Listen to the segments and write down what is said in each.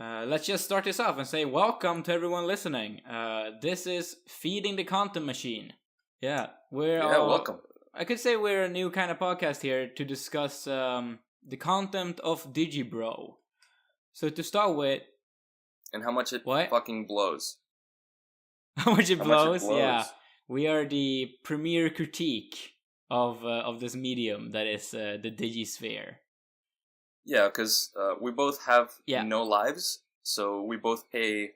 Let's just start this off and say welcome to everyone listening. This is Feeding the Content Machine. Yeah, welcome. I could say we're a new kind of podcast here to discuss the content of Digibro. So to start with... And how much it fucking blows. How much it blows? Yeah. We are the premier critique of this medium that is the Digisphere. Yeah, because we both have no lives, so we both pay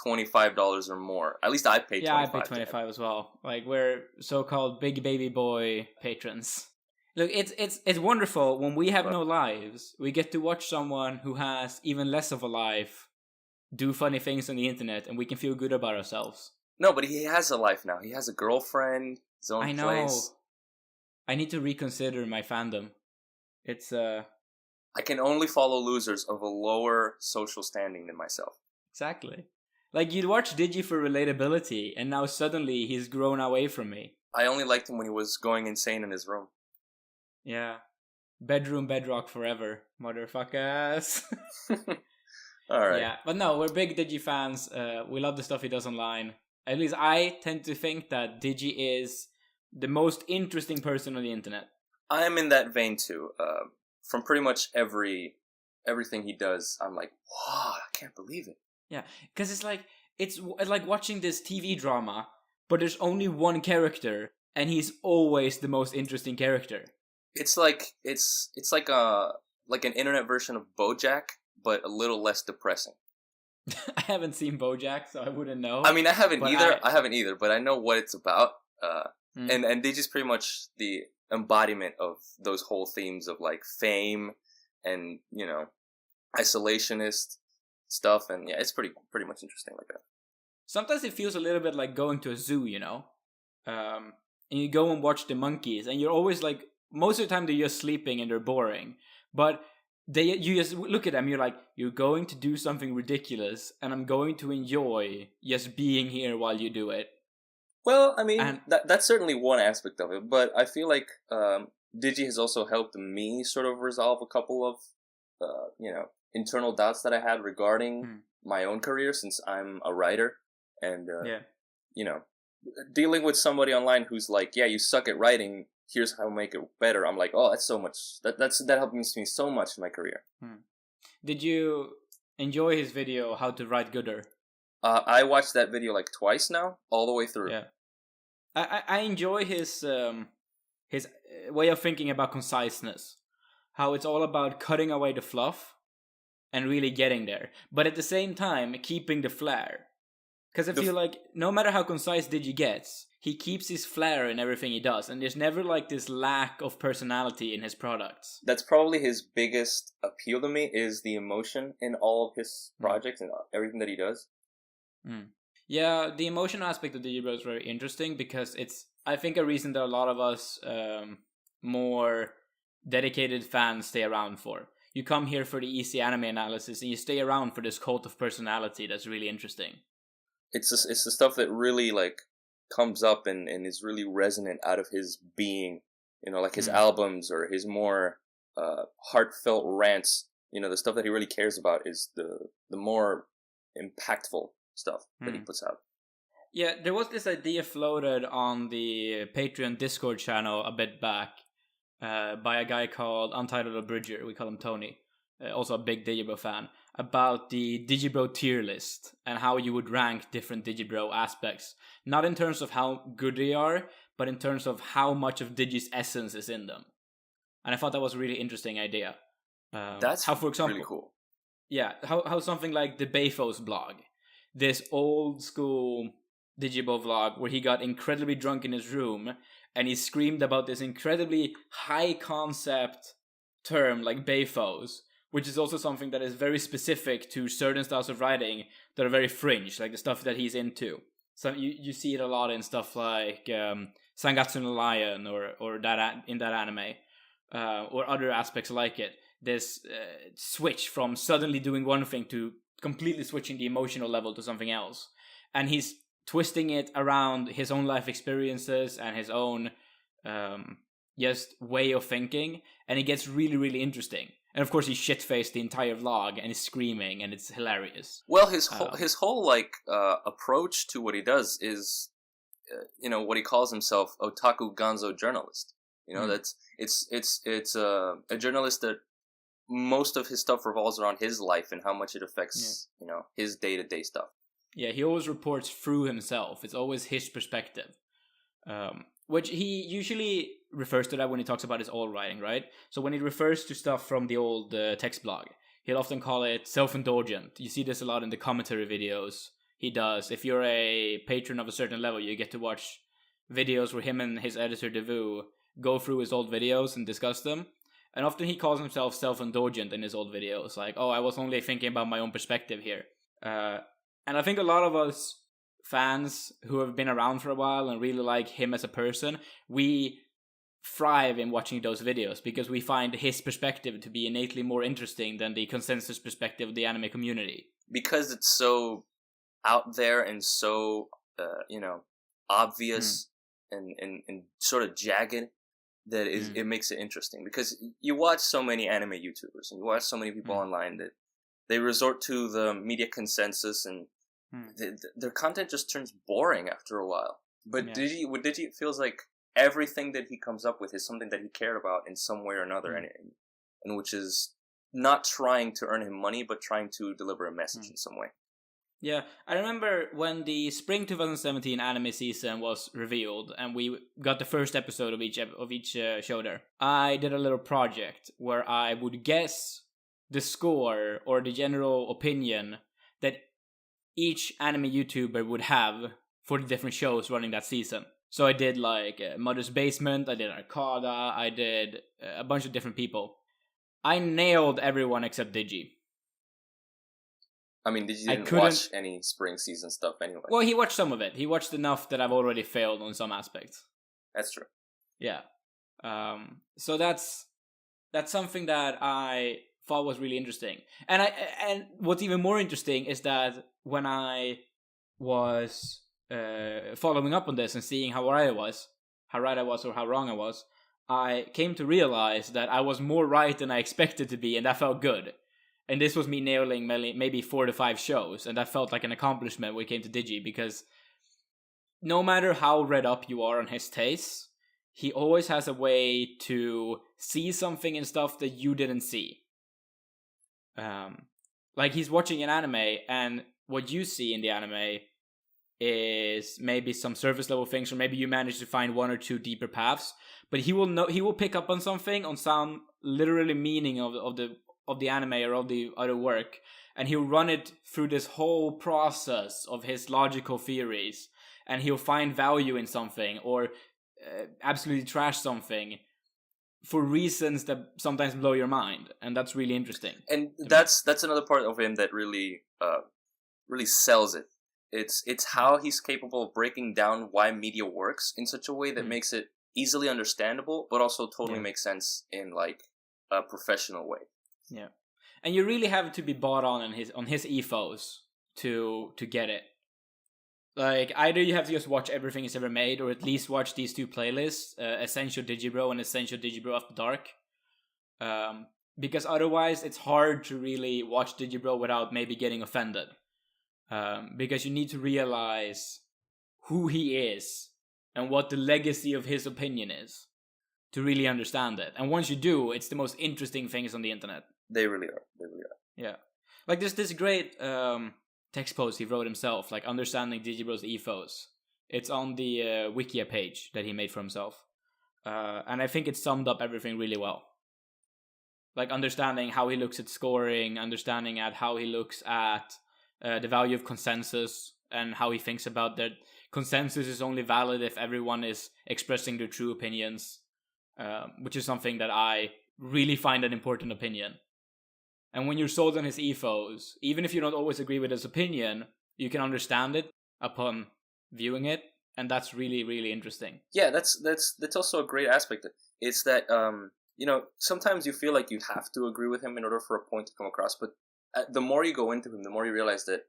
$25 or more. At least I pay $25. Yeah, I pay $25 as well. Like, we're so-called big baby boy patrons. Look, it's wonderful when we have no lives. We get to watch someone who has even less of a life do funny things on the internet, and we can feel good about ourselves. No, but he has a life now. He has a girlfriend, his own place. I know. I need to reconsider my fandom. It's I can only follow losers of a lower social standing than myself. Exactly. Like, you'd watch Digi for relatability, and now suddenly he's grown away from me. I only liked him when he was going insane in his room. Yeah. Bedrock forever, motherfuckers. Alright. Yeah, but no, we're big Digi fans. We love the stuff he does online. At least I tend to think that Digi is the most interesting person on the internet. I am in that vein too. From pretty much everything he does, I'm like, wow, I can't believe it. Yeah, because it's like watching this TV drama, but there's only one character, and he's always the most interesting character. It's like an internet version of BoJack, but a little less depressing. I haven't seen BoJack, so I wouldn't know. I mean, I haven't either, but I know what it's about. And Digi's pretty much the embodiment of those whole themes of like fame and, you know, isolationist stuff, and yeah, it's pretty much interesting like that. Sometimes it feels a little bit like going to a zoo, you know? And you go and watch the monkeys, and you're always like, most of the time they're just sleeping and they're boring, but you just look at them, you're like, you're going to do something ridiculous, and I'm going to enjoy just being here while you do it. Well, I mean, that's certainly one aspect of it, but I feel like Digi has also helped me sort of resolve a couple of, internal doubts that I had regarding my own career, since I'm a writer, and, dealing with somebody online who's like, yeah, you suck at writing, here's how to make it better. I'm like, oh, that's so much, that helped me so much in my career. Did you enjoy his video, How to Write Gooder? I watched that video like twice now, all the way through. Yeah, I enjoy his way of thinking about conciseness. How it's all about cutting away the fluff and really getting there, but at the same time keeping the flair. Because I feel like no matter how concise Digi gets, he keeps his flair in everything he does, and there's never like this lack of personality in his products. That's probably his biggest appeal to me, is the emotion in all of his projects and everything that he does. Yeah, the emotional aspect of Digibro is very interesting, because it's, I think, a reason that a lot of us more dedicated fans stay around for. You come here for the easy anime analysis, and you stay around for this cult of personality that's really interesting. It's the stuff that really like comes up and is really resonant out of his being. You know, like his albums or his more heartfelt rants. You know, the stuff that he really cares about is the more impactful stuff that he puts out. Yeah, there was this idea floated on the Patreon Discord channel a bit back by a guy called Untitled Abridger. We call him Tony, also a big Digibro fan, about the Digibro tier list and how you would rank different Digibro aspects. Not in terms of how good they are, but in terms of how much of Digi's essence is in them. And I thought that was a really interesting idea. That's how, for example, really cool. Yeah, how something like the Baffles Blog, this old school Digibo vlog where he got incredibly drunk in his room and he screamed about this incredibly high concept term like Baffos, which is also something that is very specific to certain styles of writing that are very fringe, like the stuff that he's into. So you see it a lot in stuff like Sangatsu no Lion or that in that anime, or other aspects like it. This switch from suddenly doing one thing to completely switching the emotional level to something else. And he's twisting it around his own life experiences and his own just way of thinking. And it gets really, really interesting. And of course, he shit-faced the entire vlog and is screaming, and it's hilarious. Well, his whole like approach to what he does is, what he calls himself, otaku gonzo journalist. That's it's a journalist that most of his stuff revolves around his life and how much it affects his day-to-day stuff. Yeah, he always reports through himself. It's always his perspective, which he usually refers to that when he talks about his old writing, right? So when he refers to stuff from the old text blog, he'll often call it self-indulgent. You see this a lot in the commentary videos he does. If you're a patron of a certain level, you get to watch videos where him and his editor Devu go through his old videos and discuss them. And often he calls himself self-indulgent in his old videos, like, oh, I was only thinking about my own perspective here. And I think a lot of us fans who have been around for a while and really like him as a person, we thrive in watching those videos because we find his perspective to be innately more interesting than the consensus perspective of the anime community. Because it's so out there and so, obvious and sort of jagged, that it makes it interesting. Because you watch so many anime YouTubers and you watch so many people online that they resort to the media consensus, and their content just turns boring after a while. But Digi, it feels like everything that he comes up with is something that he cared about in some way or another, and which is not trying to earn him money, but trying to deliver a message in some way. Yeah, I remember when the spring 2017 anime season was revealed, and we got the first episode of each show there. I did a little project where I would guess the score or the general opinion that each anime YouTuber would have for the different shows running that season. So I did like Mother's Basement, I did Arcada, I did a bunch of different people. I nailed everyone except Digi. I mean, Digi didn't watch any spring season stuff anyway. Well, he watched some of it. He watched enough that I've already failed on some aspects. That's true. Yeah. So that's something that I thought was really interesting. And what's even more interesting is that when I was following up on this and seeing how right I was or how wrong I was, I came to realize that I was more right than I expected to be, and that felt good. And this was me nailing maybe 4 to 5 shows, and that felt like an accomplishment when it came to Digi, because no matter how read up you are on his tastes, he always has a way to see something in stuff that you didn't see. Like he's watching an anime, and what you see in the anime is maybe some surface level things, or maybe you manage to find 1 or 2 deeper paths. But he will pick up on something, on some literally meaning of the anime or of the other work, and he'll run it through this whole process of his logical theories, and he'll find value in something or absolutely trash something for reasons that sometimes blow your mind, and that's really interesting. And that's another part of him that really sells it. It's how he's capable of breaking down why media works in such a way that makes it easily understandable, but also totally makes sense in like a professional way. Yeah, and you really have to be bought on his ethos to get it. Like, either you have to just watch everything he's ever made, or at least watch these 2 playlists, Essential Digibro and Essential Digibro After Dark. Because otherwise, it's hard to really watch Digibro without maybe getting offended. Because you need to realize who he is and what the legacy of his opinion is to really understand it. And once you do, it's the most interesting things on the internet. They really are. Yeah. Like there's this great text post he wrote himself, like understanding Digibro's ethos. It's on the Wikia page that he made for himself. And I think it summed up everything really well. Like understanding how he looks at scoring, understanding at how he looks at the value of consensus, and how he thinks about that consensus is only valid if everyone is expressing their true opinions, which is something that I really find an important opinion. And when you're sold on his ethos, even if you don't always agree with his opinion, you can understand it upon viewing it, and that's really, really interesting. Yeah, that's also a great aspect. It's that sometimes you feel like you have to agree with him in order for a point to come across, but the more you go into him, the more you realize that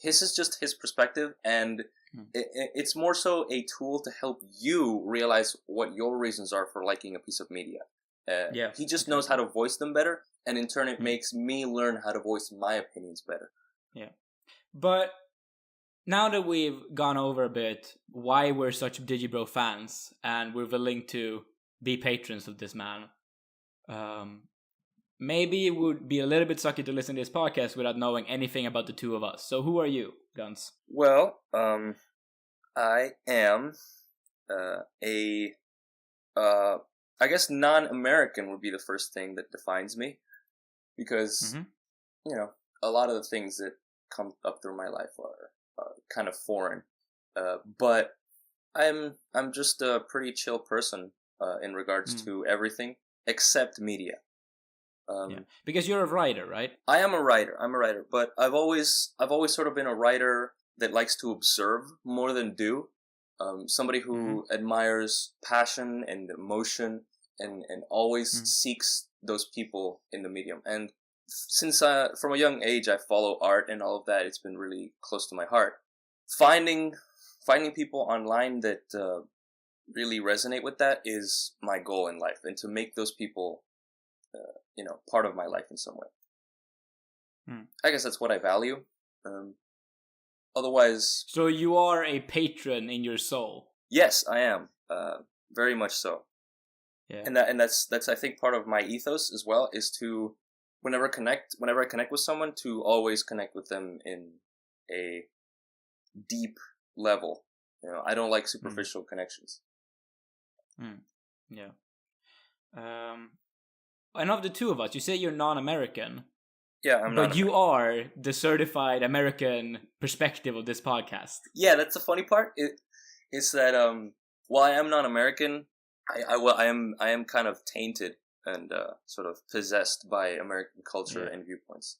his is just his perspective, and it's more so a tool to help you realize what your reasons are for liking a piece of media. He just knows how to voice them better, and in turn it makes me learn how to voice my opinions better. Yeah. But now that we've gone over a bit why we're such Digibro fans and we're willing to be patrons of this man, maybe it would be a little bit sucky to listen to this podcast without knowing anything about the two of us. So who are you, Ghuntz? Well, I am I guess non-American would be the first thing that defines me, because you know, a lot of the things that come up through my life are kind of foreign, but I'm just a pretty chill person in regards to everything except media. Because you're a writer, right? I am a writer. I'm a writer, but I've always sort of been a writer that likes to observe more than do. Somebody who admires passion and emotion and always seeks those people in the medium. And since from a young age I follow art and all of that, it's been really close to my heart. Finding people online that really resonate with that is my goal in life, and to make those people part of my life in some way. I guess that's what I value. Otherwise... So you are a patron in your soul? Yes, I am. Very much so. Yeah. And that's I think part of my ethos as well, is to whenever I connect with someone, to always connect with them in a deep level. I don't like superficial connections. Yeah. And of the two of us, you say you're non-American. Yeah, I'm not. But you are the certified American perspective of this podcast. Yeah, that's the funny part. It's that while I am non-American, I am kind of tainted and sort of possessed by American culture and viewpoints.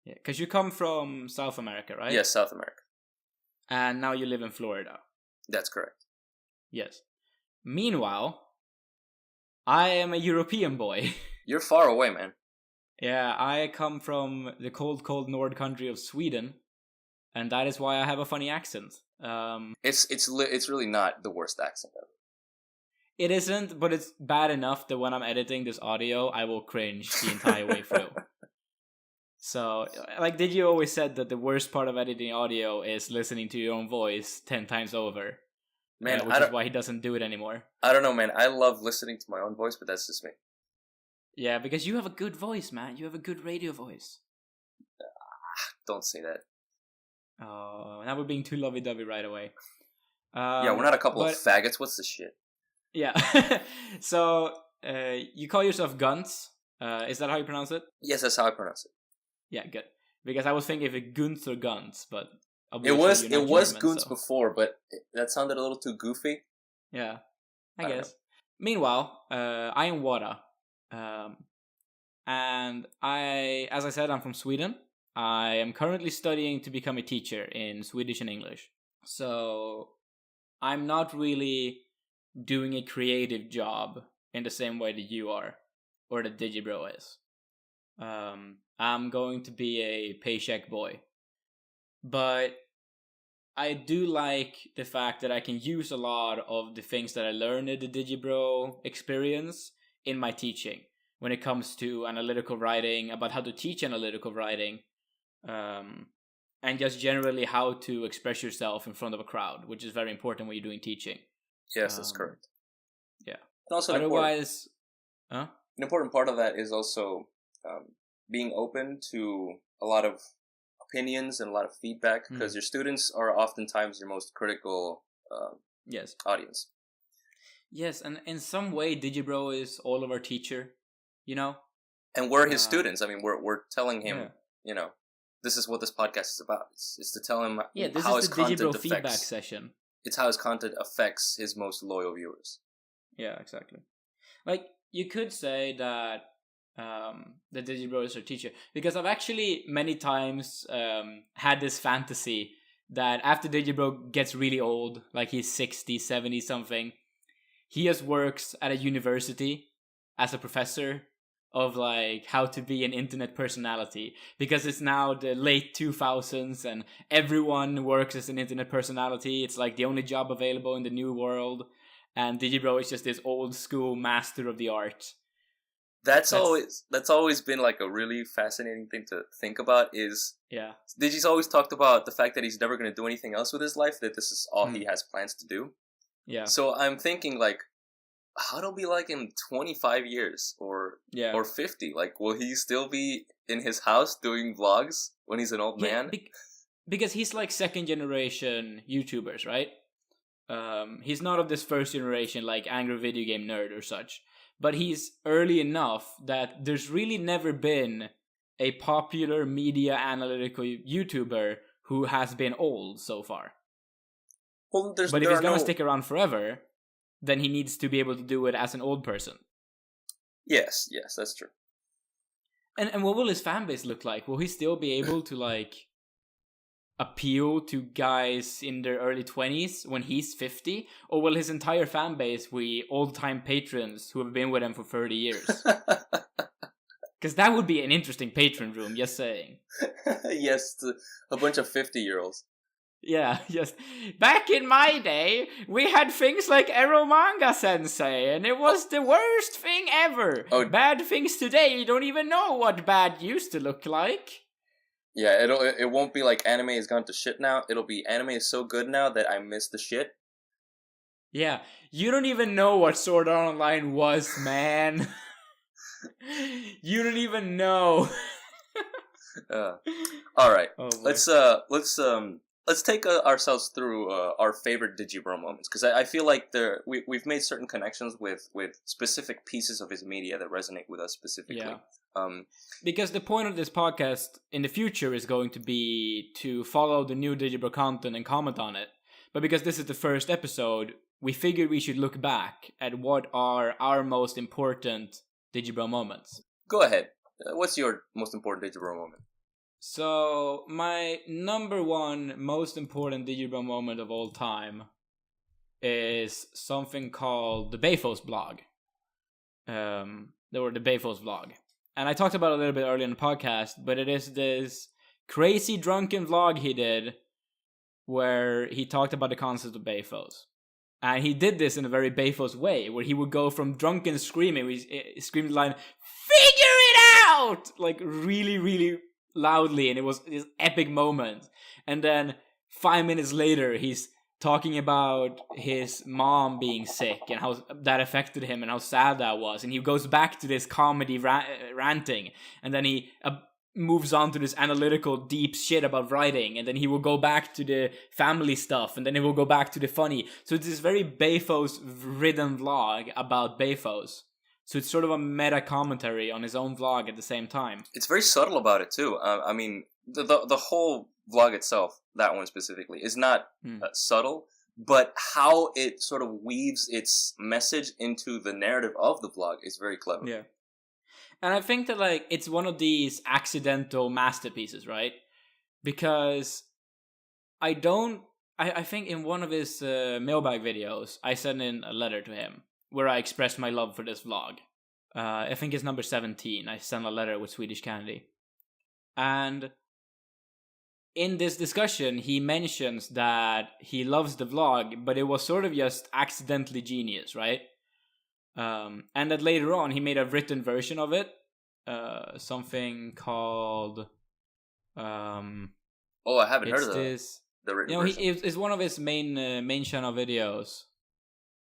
Yeah, because you come from South America, right? Yes, South America. And now you live in Florida. That's correct. Yes. Meanwhile, I am a European boy. You're far away, man. Yeah, I come from the cold Nord country of Sweden, and that is why I have a funny accent. It's really not the worst accent ever. It isn't, but it's bad enough that when I'm editing this audio, I will cringe the entire way through. So, like Digi always said that the worst part of editing audio is listening to your own voice 10 times over. Man, which is why he doesn't do it anymore. I don't know, man. I love listening to my own voice, but that's just me. Yeah, because you have a good voice, man. You have a good radio voice. Don't say that. Oh, now we're being too lovey-dovey right away. Yeah, we're not a couple of faggots. What's this shit? Yeah. So, you call yourself Ghuntz. Is that how you pronounce it? Yes, that's how I pronounce it. Yeah, good. Because I was thinking if it Ghuntz or Ghuntz, but... It was Ghuntz before, but that sounded a little too goofy. Yeah, I guess. Meanwhile, I am Whatta. And as I said, I'm from Sweden. I am currently studying to become a teacher in Swedish and English. So I'm not really doing a creative job in the same way that you are, or that Digibro is. I'm going to be a paycheck boy. But I do like the fact that I can use a lot of the things that I learned at the Digibro experience in my teaching when it comes to analytical writing, about how to teach analytical writing, and just generally how to express yourself in front of a crowd, which is very important when you're doing teaching. Yes, that's correct. Yeah. And also otherwise, an important part of that is also being open to a lot of opinions and a lot of feedback, because your students are oftentimes your most critical audience. Yes, and in some way, Digibro is all of our teacher, And we're his students. I mean, we're telling him, this is what this podcast is about. It's to tell him how his content Digibro affects. Feedback session. It's how his content affects his most loyal viewers. Yeah, exactly. Like, you could say that the Digibro is our teacher, because I've actually many times had this fantasy that after Digibro gets really old, like he's 60, 70 something, he just works at a university as a professor of like how to be an internet personality, because it's now the late 2000s and everyone works as an internet personality. It's like the only job available in the new world, and Digibro is just this old school master of the art. That's always been like a really fascinating thing to think about. Is Digi's always talked about the fact that he's never going to do anything else with his life. That this is all he has plans to do. Yeah. So I'm thinking like, how it'll be like in 25 years or 50? Like, will he still be in his house doing vlogs when he's an old man? Because he's like second generation YouTubers, right? He's not of this first generation like angry video game nerd or such. But he's early enough that there's really never been a popular media analytical YouTuber who has been old so far. Well, but if he's going to stick around forever, then he needs to be able to do it as an old person. Yes, that's true. And what will his fan base look like? Will he still be able to like appeal to guys in their early 20s when he's 50? Or will his entire fan base be old-time patrons who have been with him for 30 years? Because that would be an interesting patron room, just saying. Yes, a bunch of 50-year-olds. Yeah, yes. Back in my day, we had things like Ero Manga Sensei, and it was the worst thing ever. Bad things today, you don't even know what bad used to look like. Yeah, it won't be like anime has gone to shit now. It'll be anime is so good now that I miss the shit. Yeah, you don't even know what Sword Art Online was, man. You don't even know. All right, let's take ourselves through our favorite Digibro moments, because I feel like we've made certain connections with specific pieces of his media that resonate with us specifically. Yeah. Because the point of this podcast in the future is going to be to follow the new Digibro content and comment on it. But because this is the first episode, we figured we should look back at what are our most important Digibro moments. Go ahead. What's your most important Digibro moment? So, my number one most important Digibro moment of all time is something called the Baffles Blog. The Baffles Blog. And I talked about it a little bit earlier in the podcast, but it is this crazy drunken vlog he did where he talked about the concept of Baffles. And he did this in a very Baffles way, where he would go from drunken screaming, he screamed the line, "Figure it out!" Like really, really loudly, and it was this epic moment. And then 5 minutes later, he's talking about his mom being sick and how that affected him and how sad that was. And he goes back to this comedy ranting, and then he moves on to this analytical deep shit about writing, and then he will go back to the family stuff, and then he will go back to the funny. So it's this very Baffles ridden vlog about Baffles. So it's sort of a meta commentary on his own vlog at the same time. It's very subtle about it too. I mean, the whole vlog itself, that one specifically, is not subtle, but how it sort of weaves its message into the narrative of the vlog is very clever. Yeah. And I think that like it's one of these accidental masterpieces, right? Because I think in one of his mailbag videos, I sent in a letter to him where I expressed my love for this vlog. I think it's number 17. I sent a letter with Swedish candy. And in this discussion, he mentions that he loves the vlog, but it was sort of just accidentally genius, right? And that later on, he made a written version of it. Something called... I haven't heard of this. The written version. It's one of his main channel videos.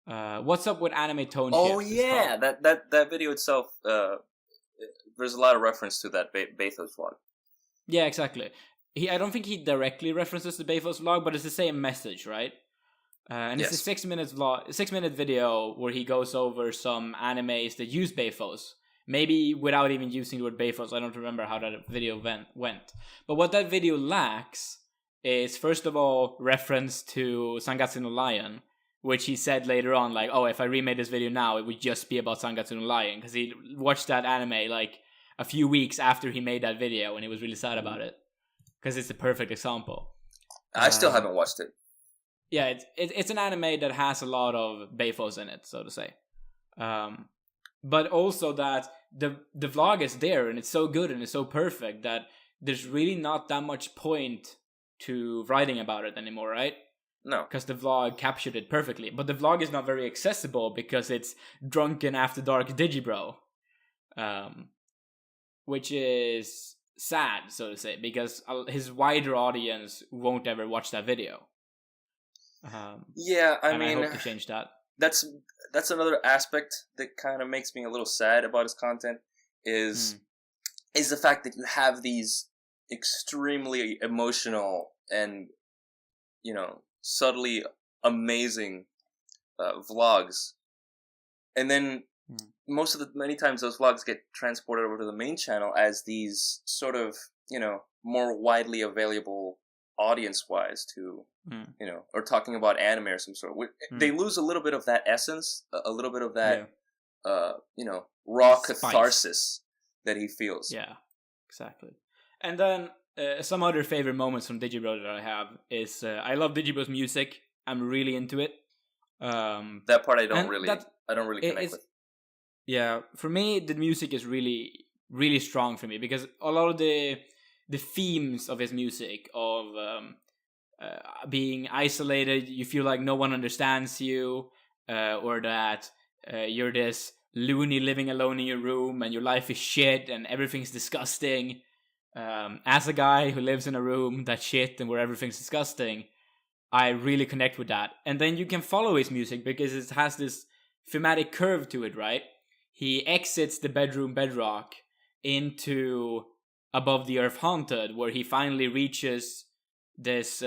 What's up with anime tone shift? Oh yeah, that video itself. There's a lot of reference to that Baffles vlog. Yeah, exactly. I don't think he directly references the Baffles vlog, but it's the same message, right? And yes. It's a 6-minute video where he goes over some animes that use Baffles. Maybe without even using the word Baffles. I don't remember how that video went. But what that video lacks is, first of all, reference to Sangatsu no Lion, which he said later on, like, oh, if I remade this video now, it would just be about Sangatsu no Lion, because he watched that anime, like, a few weeks after he made that video, and he was really sad about it, because it's the perfect example. I still haven't watched it. Yeah, it's an anime that has a lot of Baffles in it, so to say. But also that the vlog is there, and it's so good, and it's so perfect, that there's really not that much point to writing about it anymore, right? No. Because the vlog captured it perfectly. But the vlog is not very accessible because it's drunken after dark Digibro. which is sad, so to say, because his wider audience won't ever watch that video. Yeah, I mean, I hope to change that. That's another aspect that kind of makes me a little sad about his content is the fact that you have these extremely emotional and, you know, subtly amazing vlogs, and then many times those vlogs get transported over to the main channel as these sort of, you know, more widely available audience-wise to, you know, or talking about anime or some sort. They lose a little bit of that essence, a little bit of that, you know, raw catharsis that he feels. Yeah, exactly. And then some other favorite moments from Digibro that I have is I love Digibo's music. I'm really into it. That part I don't really connect with. Yeah, for me the music is really, really strong for me because a lot of the themes of his music of being isolated, you feel like no one understands you, or that you're this loony living alone in your room and your life is shit and everything's disgusting. As a guy who lives in a room that's shit and where everything's disgusting, I really connect with that. And then you can follow his music because it has this thematic curve to it, right? He exits the bedroom bedrock into Above the Earth Haunted, where he finally reaches this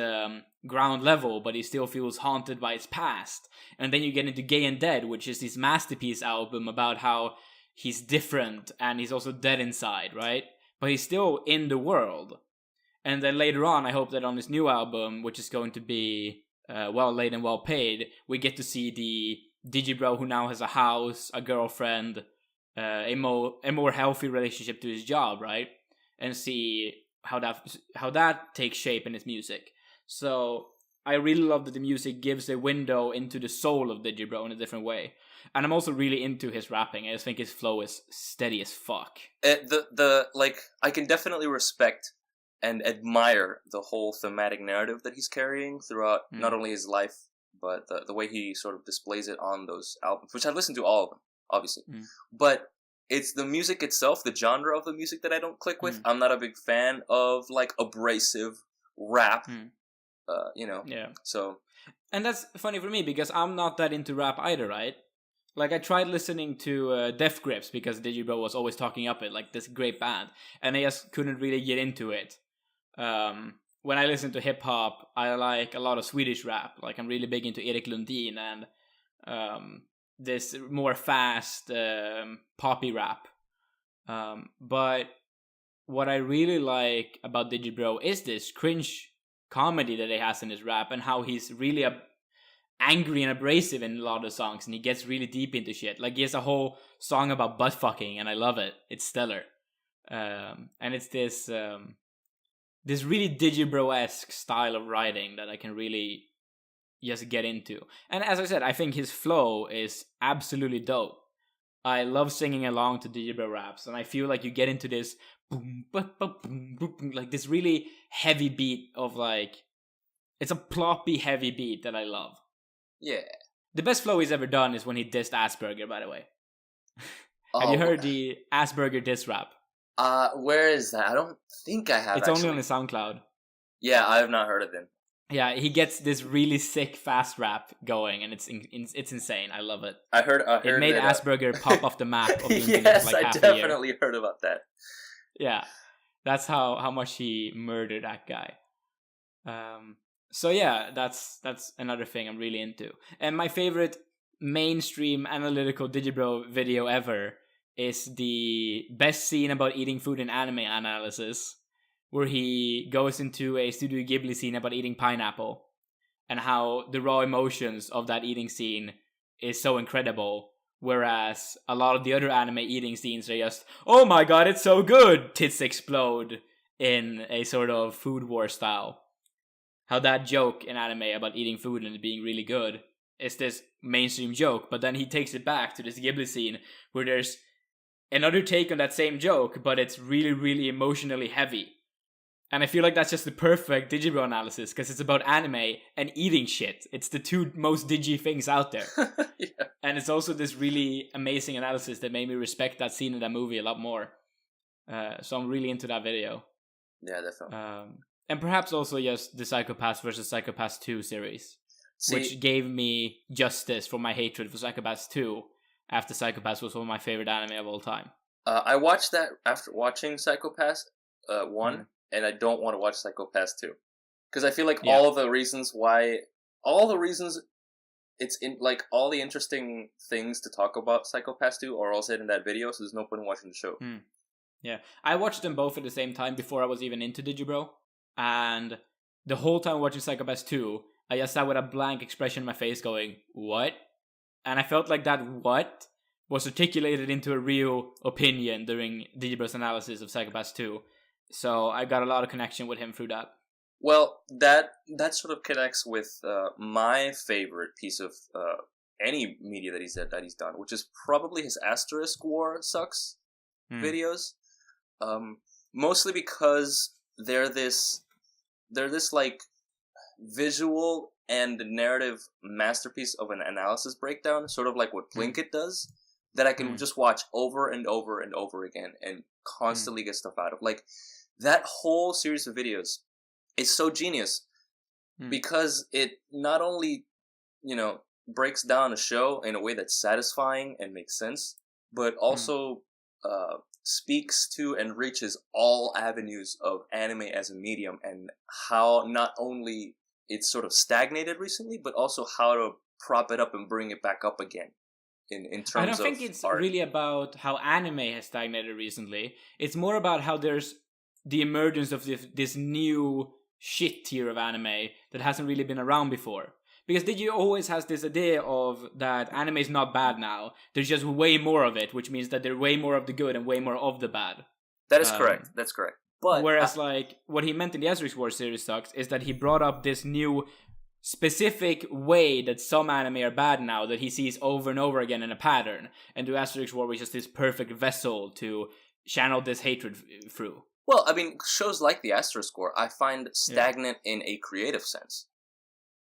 ground level, but he still feels haunted by his past. And then you get into Gay and Dead, which is his masterpiece album about how he's different and he's also dead inside, right? But he's still in the world. And then later on, I hope that on this new album, which is going to be well laid and well paid, we get to see the Digibro who now has a house, a girlfriend, a more healthy relationship to his job, right? And see how that takes shape in his music. So I really love that the music gives a window into the soul of Digibro in a different way. And I'm also really into his rapping. I just think his flow is steady as fuck. I can definitely respect and admire the whole thematic narrative that he's carrying throughout not only his life, but the way he sort of displays it on those albums, which I've listened to all of them, obviously. But it's the music itself, the genre of the music that I don't click with. I'm not a big fan of, like, abrasive rap, you know? Yeah. So. And that's funny for me, because I'm not that into rap either, right? Like, I tried listening to Death Grips, because Digibro was always talking up it, like, this great band, and I just couldn't really get into it. When I listen to hip-hop, I like a lot of Swedish rap. Like, I'm really big into Erik Lundin and this more fast poppy rap. But what I really like about Digibro is this cringe comedy that he has in his rap, and how he's really angry and abrasive in a lot of the songs, and he gets really deep into shit. Like, he has a whole song about butt fucking, and I love it. It's stellar. And it's this this really Digibro-esque style of writing that I can really just get into. And as I said, I think his flow is absolutely dope. I love singing along to Digibro raps, and I feel like you get into this boom, boom, boom, boom, like this really heavy beat of, like, it's a ploppy heavy beat that I love. Yeah. The best flow he's ever done is when he dissed Asperger, by the way. Have you heard the Asperger diss rap? Where is that? I don't think I have. It's only on the SoundCloud. Yeah, I have not heard of him. Yeah, he gets this really sick fast rap going, and it's insane. I love it. I heard it made that, Asperger pop off the map of the internet yes, for like half I definitely heard about that. Yeah, that's how much he murdered that guy. So yeah, that's another thing I'm really into. And my favorite mainstream analytical Digibro video ever is the best scene about eating food in anime analysis, where he goes into a Studio Ghibli scene about eating pineapple, and how the raw emotions of that eating scene is so incredible, whereas a lot of the other anime eating scenes are just, oh my god, it's so good, tits explode, in a sort of food war style. How that joke in anime about eating food and it being really good is this mainstream joke, but then he takes it back to this Ghibli scene where there's another take on that same joke, but it's really, really emotionally heavy. And I feel like that's just the perfect Digibro analysis, because it's about anime and eating shit. It's the two most Digi things out there. Yeah. And it's also this really amazing analysis that made me respect that scene in that movie a lot more. So I'm really into that video. Yeah, definitely. And perhaps also just the Psycho-Pass versus Psycho-Pass 2 series. Which gave me justice for my hatred for Psycho-Pass 2, after Psycho-Pass was one of my favorite anime of all time. I watched that after watching Psycho-Pass 1, and I don't want to watch Psycho-Pass 2. Because I feel like all the reasons, it's in, like, all the interesting things to talk about Psycho-Pass 2 are all said in that video, so there's no point in watching the show. Yeah, I watched them both at the same time before I was even into Digibro, and the whole time watching Psycho-Pass 2, I just sat with a blank expression on my face going, what? And I felt like that what was articulated into a real opinion during Digibro's analysis of Psycho-Pass 2. So I got a lot of connection with him through that. Well, that sort of connects with my favorite piece of any media that he's done, which is probably his Asterisk War Sucks videos. Mostly because they're this like visual and narrative masterpiece of an analysis breakdown, sort of like what Plinkett does, that I can just watch over and over and over again and constantly get stuff out of. Like, that whole series of videos is so genius because it not only, breaks down a show in a way that's satisfying and makes sense, but also speaks to and reaches all avenues of anime as a medium, and how not only it's sort of stagnated recently, but also how to prop it up and bring it back up again in terms of I don't think it's art. Really about how anime has stagnated recently. It's more about how there's the emergence of this new shit tier of anime that hasn't really been around before. Because Digi always has this idea of that anime is not bad now. There's just way more of it, which means that there's way more of the good and way more of the bad. That is correct. That's correct. But whereas, what he meant in the Asterisk War series Sucks is that he brought up this new specific way that some anime are bad now that he sees over and over again in a pattern. And the Asterisk War was just this perfect vessel to channel this hatred through. Well, I mean, shows like the Asterisk War I find stagnant in a creative sense.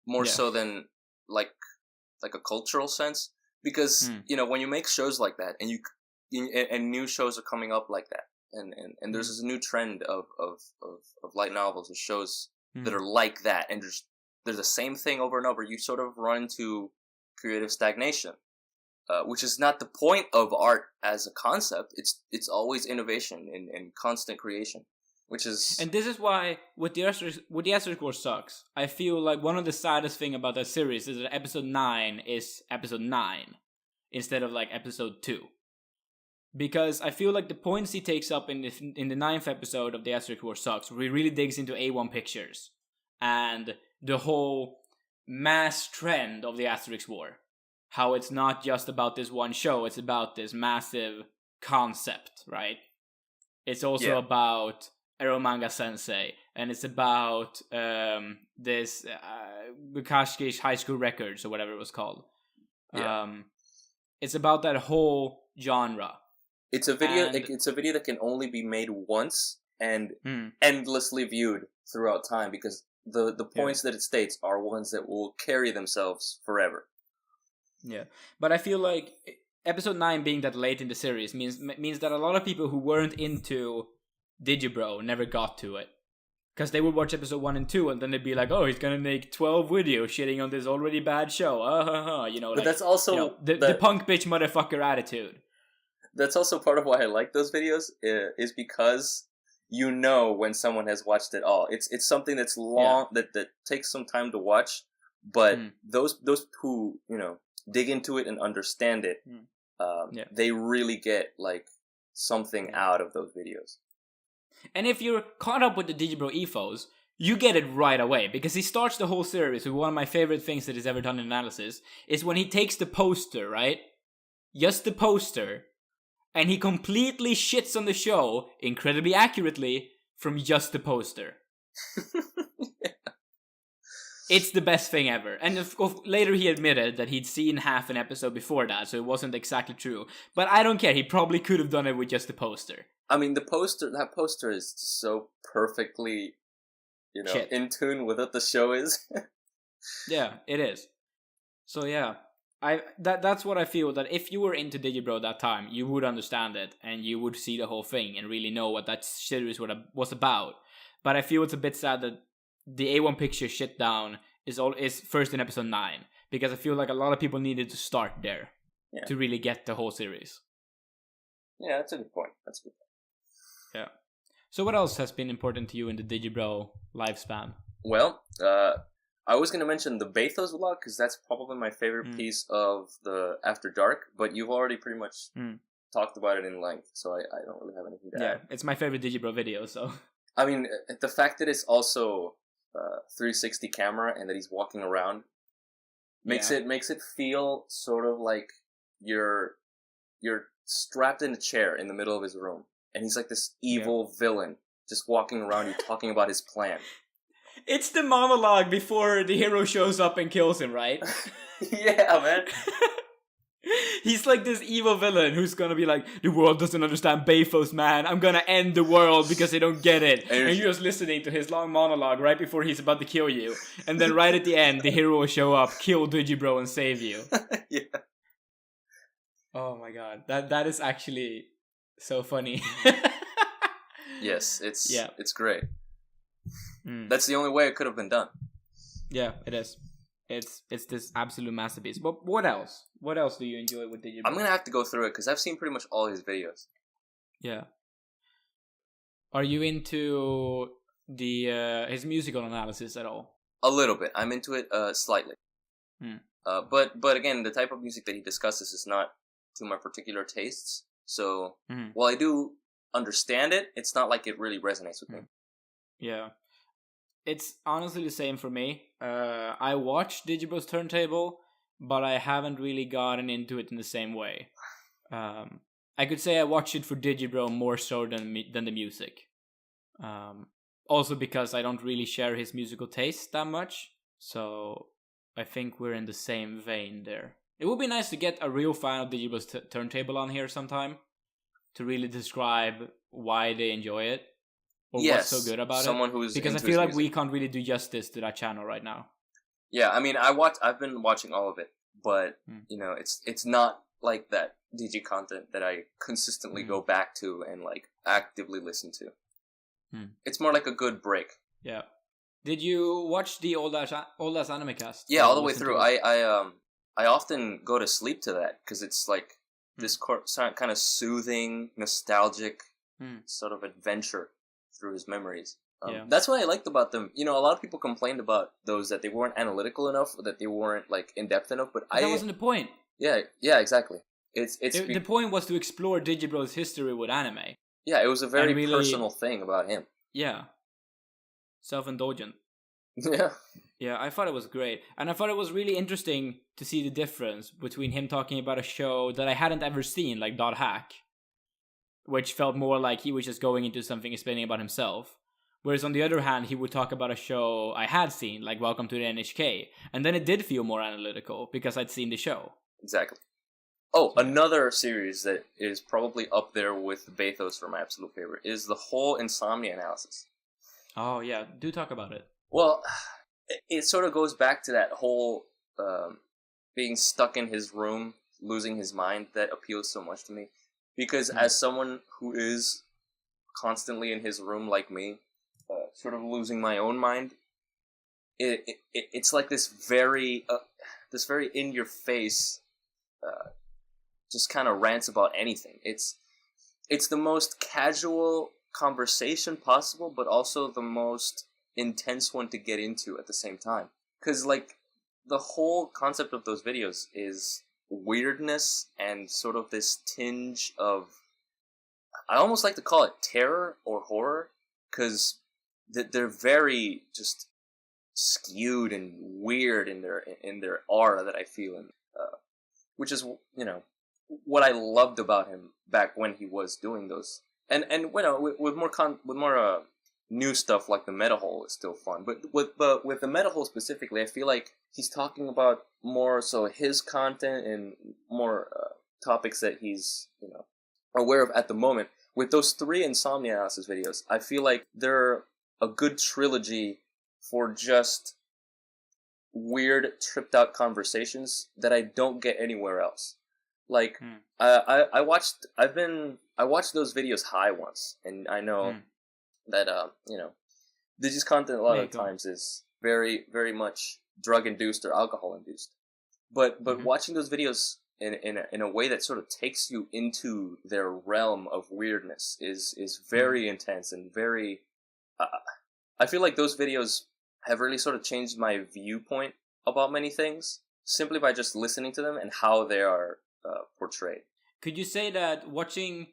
More so than like a cultural sense, because when you make shows like that, and new shows are coming up like that, and there's this new trend of light novels and shows that are like that, and there's the same thing over and over. You sort of run into creative stagnation, which is not the point of art as a concept. It's always innovation and constant creation. And this is why with the Asterisk War Sucks, I feel like one of the saddest thing about that series is that episode 9 is episode 9 instead of like episode 2. Because I feel like the points he takes up in the 9th episode of the Asterisk War Sucks, where he really digs into A1 Pictures and the whole mass trend of the Asterisk War. How it's not just about this one show, it's about this massive concept, right? It's also about Eromanga Sensei, and it's about this Bukashki's High School Records, or whatever it was called. It's about that whole genre. It's a video. It's a video that can only be made once and endlessly viewed throughout time, because the points that it states are ones that will carry themselves forever. Yeah, but I feel like episode 9 being that late in the series means that a lot of people who weren't into Digibro never got to it, because they would watch episode 1 and 2 and then they'd be like, oh, he's gonna make 12 videos shitting on this already bad show, but that's also the punk bitch motherfucker attitude. That's also part of why I like those videos, is because when someone has watched it all. It's something that's long, that takes some time to watch, but those who dig into it and understand it, they really get like something out of those videos. And if you're caught up with the Digibro ethos, you get it right away, because he starts the whole series with one of my favorite things that he's ever done in analysis, is when he takes the poster, right? Just the poster, and he completely shits on the show, incredibly accurately, from just the poster. It's the best thing ever. And of course, later he admitted that he'd seen half an episode before that, so it wasn't exactly true. But I don't care. He probably could have done it with just the poster. I mean, that poster is so perfectly, in tune with what the show is. Yeah, it is. So yeah, that's what I feel, that if you were into Digibro that time, you would understand it, and you would see the whole thing and really know what that series was about. But I feel it's a bit sad that the A1 Picture shit down is first in episode 9, because I feel like a lot of people needed to start there to really get the whole series. Yeah, that's a good point. Yeah. So what else has been important to you in the Digibro lifespan? Well, I was going to mention the Baffles Blog, because that's probably my favorite piece of the After Dark, but you've already pretty much talked about it in length, so I don't really have anything to add. Yeah, it's my favorite Digibro video, so... I mean, the fact that it's also 360 camera and that he's walking around makes it feel sort of like you're strapped in a chair in the middle of his room, and he's like this evil villain just walking around you talking about his plan. It's the monologue before the hero shows up and kills him, right? Yeah, man. He's like this evil villain who's gonna be like, the world doesn't understand Baffles, man. I'm gonna end the world because they don't get it. And you're just listening to his long monologue right before he's about to kill you. And then right at the end, the hero will show up, kill Digibro, and save you. Yeah. Oh my god. That is actually so funny. Yes, it's great. Mm. That's the only way it could have been done. Yeah, it is. It's this absolute masterpiece. But what else? What else do you enjoy with Digibro? I'm gonna have to go through it because I've seen pretty much all his videos. Yeah. Are you into his musical analysis at all? A little bit. I'm into it slightly. But again, the type of music that he discusses is not to my particular tastes. So while I do understand it, it's not like it really resonates with me. Yeah. It's honestly the same for me. I watched Digibro's Turntable, but I haven't really gotten into it in the same way. I could say I watched it for Digibro more so than the music. Also because I don't really share his musical taste that much, so I think we're in the same vein there. It would be nice to get a real fan of Digibro's Turntable on here sometime to really describe why they enjoy it. Or what's so good about someone it. Who's because I feel like we can't really do justice to that channel right now. Yeah, I mean, I've been watching all of it, but it's not like that Digi content that I consistently go back to and like actively listen to. It's more like a good break. Yeah. Did you watch the old ass anime cast? Yeah, all the way through. I often go to sleep to that because it's like this kind of soothing, nostalgic sort of adventure through his memories. That's what I liked about them. A lot of people complained about those, that they weren't analytical enough, or that they weren't like in depth enough. But that wasn't the point. Yeah, exactly. The point was to explore Digibro's history with anime. Yeah, it was a very personal thing about him. Yeah, self-indulgent. Yeah. Yeah, I thought it was great. And I thought it was really interesting to see the difference between him talking about a show that I hadn't ever seen, like Dot Hack, which felt more like he was just going into something explaining about himself. Whereas on the other hand, he would talk about a show I had seen, like Welcome to the NHK. And then it did feel more analytical, because I'd seen the show. Exactly. Oh, another series that is probably up there with Ethos for my absolute favorite is the whole Insomnia Alice. Oh, yeah. Do talk about it. Well, it sort of goes back to that whole being stuck in his room, losing his mind, that appeals so much to me. Because as someone who is constantly in his room like me, sort of losing my own mind, it's like this very in-your-face, just kind of rants about anything. It's the most casual conversation possible, but also the most intense one to get into at the same time. Because, like, the whole concept of those videos is weirdness and sort of this tinge of, I almost like to call it terror or horror, because they're very just skewed and weird in their aura that I feel, and which is what I loved about him back when he was doing those, and with more new stuff like the Metahole is still fun. But with the Metahole specifically, I feel like he's talking about more so his content and more topics that he's aware of at the moment. With those 3 Insomnia Alice videos, I feel like they're a good trilogy for just weird, tripped out conversations that I don't get anywhere else. Like I watched those videos high once, and I know that Digi's content a lot of the times is very, very much drug induced or alcohol induced. But watching those videos in a way that sort of takes you into their realm of weirdness is very intense and very. I feel like those videos have really sort of changed my viewpoint about many things simply by just listening to them and how they are portrayed. Could you say that watching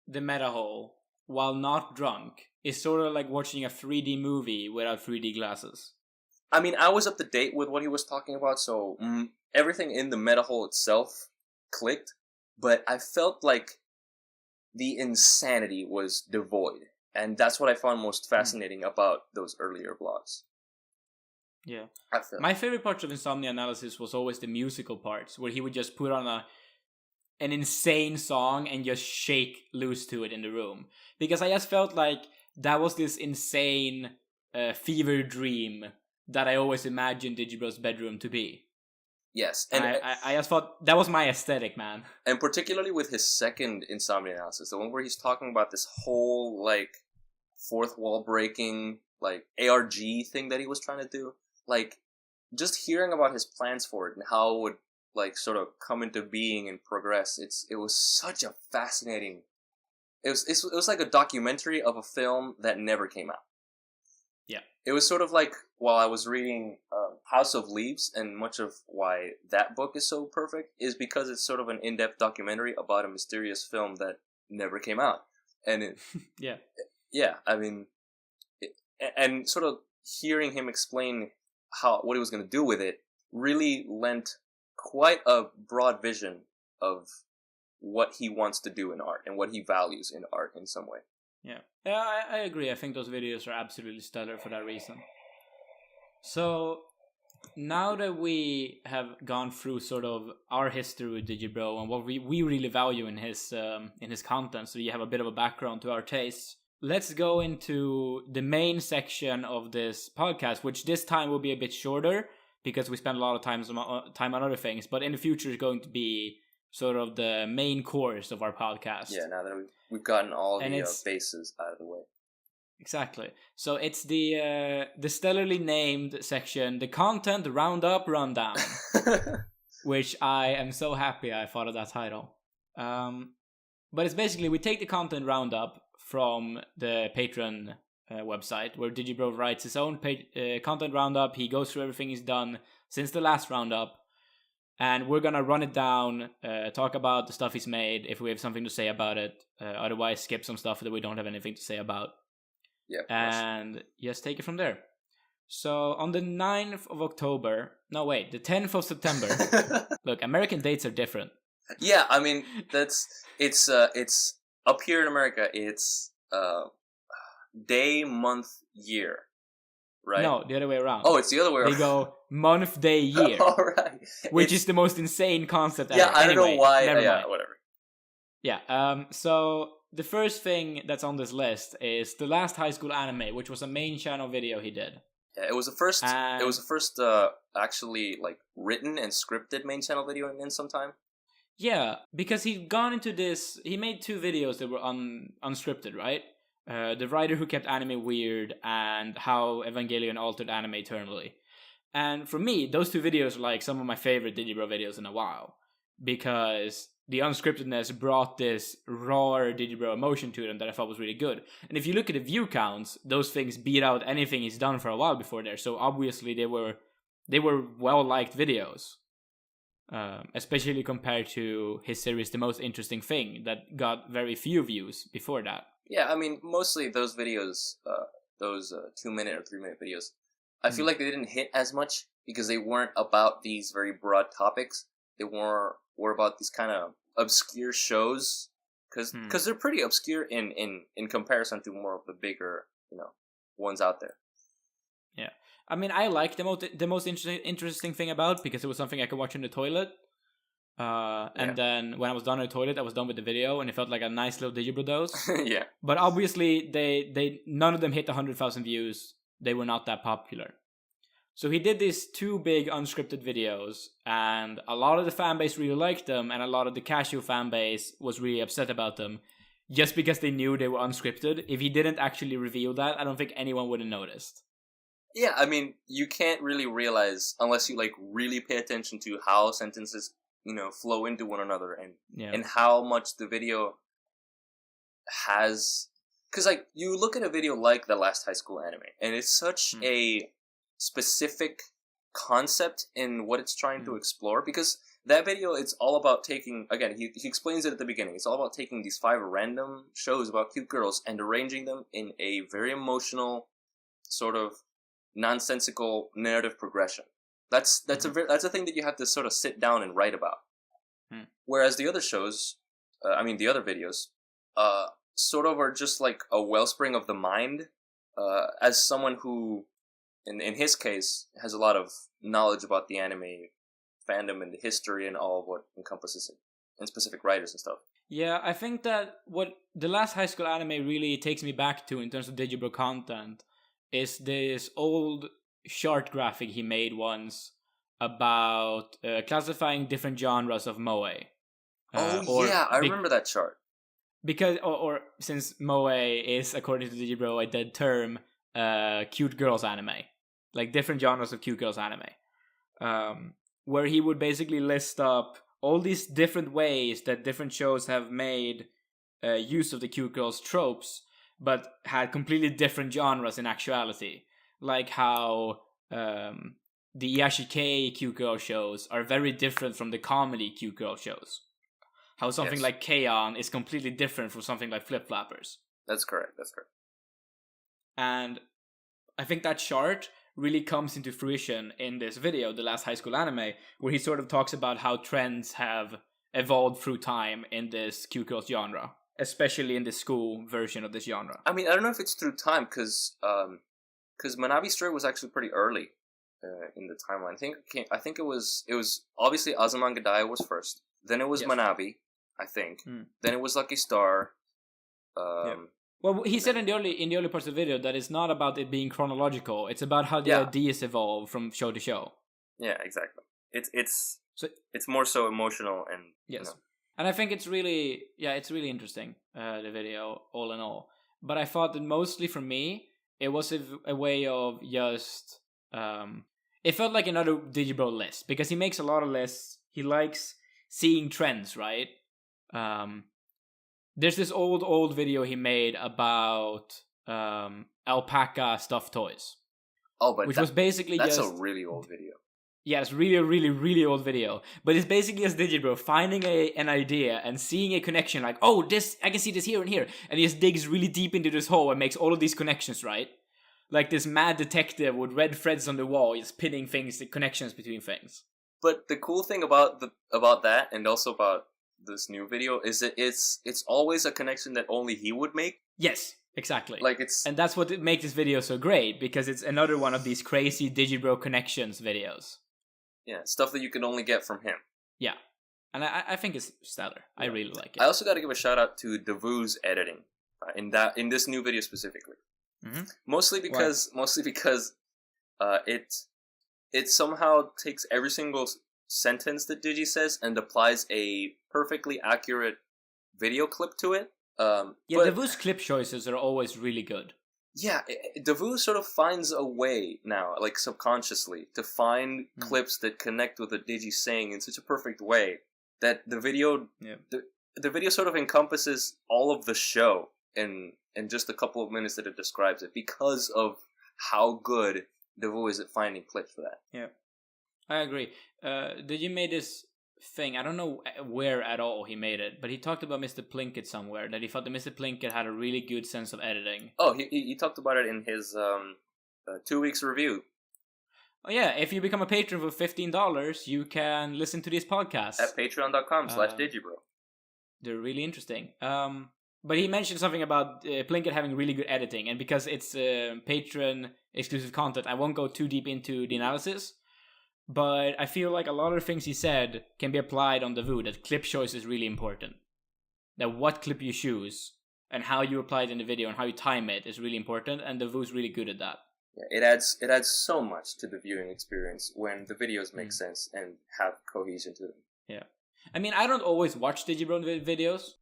the Metahole while not drunk is sort of like watching a 3D movie without 3D glasses? I mean, I was up to date with what he was talking about, so everything in the Metahole itself clicked, but I felt like the insanity was devoid, and that's what I found most fascinating about those earlier vlogs. Yeah. My favorite parts of Insomnia Analysis was always the musical parts, where he would just put on an insane song and just shake loose to it in the room. Because I just felt like that was this insane fever dream that I always imagined Digibrow's bedroom to be. Yes. And I just thought that was my aesthetic, man. And particularly with his second Insomnia Analysis, the one where he's talking about this whole, like, fourth wall breaking, like, ARG thing that he was trying to do. Like, just hearing about his plans for it and how it would, like, sort of come into being and progress, it was such a fascinating... It was like a documentary of a film that never came out. Yeah. It was sort of like while I was reading House of Leaves, and much of why that book is so perfect is because it's sort of an in-depth documentary about a mysterious film that never came out. And it... Yeah, I mean... and sort of hearing him explain what he was going to do with it really lent quite a broad vision of what he wants to do in art and what he values in art in some way. Yeah, I agree. I think those videos are absolutely stellar for that reason. So, now that we have gone through sort of our history with Digibro and what we really value in his content, so you have a bit of a background to our tastes, let's go into the main section of this podcast, which this time will be a bit shorter because we spend a lot of time on other things, but in the future is going to be sort of the main course of our podcast. Yeah, now that we've gotten all the bases out of the way. Exactly. So it's the stellarly named section, the Content Roundup Rundown, which I am so happy I thought of that title. But it's basically, we take the Content Roundup from the Patreon website, where Digibro writes his own content roundup. He goes through everything he's done since the last roundup, and we're gonna run it down, talk about the stuff he's made, if we have something to say about it, otherwise skip some stuff that we don't have anything to say about. Yeah, and just take it from there. So on the 9th of October, no wait, the 10th of September. Look, American dates are different. Yeah, I mean it's up here in America. It's day, month, year, right? No, the other way around. Oh, it's the other way around. They go month, day, year. All right, which is the most insane concept ever. Yeah, I don't know why. Yeah, whatever. Yeah. So the first thing that's on this list is the last high school anime, which was a main channel video he did. Yeah, it was the first. It was the first actually like written and scripted main channel video in some time. Yeah, because he'd gone into this. He made 2 videos that were unscripted, right? The writer who kept anime weird and how Evangelion altered anime eternally. And for me, those 2 videos are like some of my favorite Digibro videos in a while, because the unscriptedness brought this raw Digibro emotion to them that I thought was really good. And if you look at the view counts, those things beat out anything he's done for a while before there. So obviously they were well-liked videos. Especially compared to his series The Most Interesting Thing, that got very few views before that. Yeah, I mean, mostly those videos, those 2-minute or 3-minute videos, I feel like they didn't hit as much because they weren't about these very broad topics. They were about these kind of obscure shows, because they're pretty obscure in comparison to more of the bigger ones out there. Yeah, I mean, I like the most interesting thing about, because it was something I could watch in the toilet. And then when I was done in the toilet, I was done with the video, and it felt like a nice little Digibro dose. Yeah. But obviously, they none of them hit 100,000 views. They were not that popular. So he did these 2 big unscripted videos, and a lot of the fan base really liked them, and a lot of the casual fan base was really upset about them, just because they knew they were unscripted. If he didn't actually reveal that, I don't think anyone would have noticed. Yeah, I mean, you can't really realize unless you like really pay attention to how sentences flow into one another, and how much the video has, because like you look at a video like The Last High School Anime, and it's such a specific concept in what it's trying to explore, because that video, it's all about taking, again, he explains it at the beginning, it's all about taking these 5 random shows about cute girls and arranging them in a very emotional, sort of nonsensical narrative progression. That's a thing that you have to sort of sit down and write about. Whereas the other shows, the other videos, sort of are just like a wellspring of the mind. As someone who, in his case, has a lot of knowledge about the anime fandom and the history and all of what encompasses it, and specific writers and stuff. Yeah, I think that what The Last High School Anime really takes me back to in terms of Digibro content is this old chart graphic he made once about classifying different genres of moe. I remember that chart. Because, or since moe is, according to Digibro, a dead term, cute girls anime. Like different genres of cute girls anime. Where he would basically list up all these different ways that different shows have made use of the cute girls tropes, but had completely different genres in actuality. Like how the Iyashikei cute girl shows are very different from the comedy cute girl shows. How something like K-On! Is completely different from something like Flip Flappers. That's correct. And I think that chart really comes into fruition in this video, The Last High School Anime, where he sort of talks about how trends have evolved through time in this cute girls genre, especially in the school version of this genre. I mean, I don't know if it's through time, because Manabi Stray was actually pretty early in the timeline. I think it was obviously Azumangadaya was first, then it was Manabi, I think, then it was Lucky Star. Well, he said in the early parts of the video that it's not about it being chronological; it's about how the ideas evolve from show to show. Yeah, exactly. It's more so emotional and yes, and I think it's really interesting, the video all in all. But I thought that mostly for me, it was a way of just it felt like another Digibro list, because he makes a lot of lists. He likes seeing trends, right? There's this old video he made about alpaca stuffed toys. Oh, but which was basically that's a really old video. Yeah, it's really, really, really old video. But it's basically just Digibro finding an idea and seeing a connection, like, oh, this, I can see this here and here. And he just digs really deep into this hole and makes all of these connections, right? Like this mad detective with red threads on the wall, just pinning things, the connections between things. But the cool thing about that, and also about this new video, is that it's always a connection that only he would make. Yes, exactly. And that's what makes this video so great, because it's another one of these crazy Digibro connections videos. Yeah, stuff that you can only get from him. Yeah, and I think it's stellar. Yeah. I really like it. I also got to give a shout out to Davu's editing in this new video specifically. Mm-hmm. Mostly because it somehow takes every single sentence that Digi says and applies a perfectly accurate video clip to it. Davu's clip choices are always really good. Yeah, Davu sort of finds a way now, like subconsciously, to find clips that connect with what Digi's saying in such a perfect way that the video, the video sort of encompasses all of the show in just a couple of minutes that it describes it, because of how good Davu is at finding clips for that. Yeah, I agree. Digi made this thing, I don't know where at all he made it, but he talked about Mr. Plinkett somewhere, that he thought that Mr. Plinkett had a really good sense of editing. Oh, he talked about it in his 2 weeks review. Oh yeah, if you become a patron for $15, you can listen to these podcasts. At patreon.com/Digibro. They're really interesting. But he mentioned something about Plinkett having really good editing, and because it's Patreon exclusive content, I won't go too deep into the analysis. But I feel like a lot of the things he said can be applied on the VOO, that clip choice is really important. That what clip you choose and how you apply it in the video and how you time it is really important, and the VOO is really good at that. Yeah, it adds so much to the viewing experience when the videos make sense and have cohesion to them. Yeah. I mean, I don't always watch Digibro videos.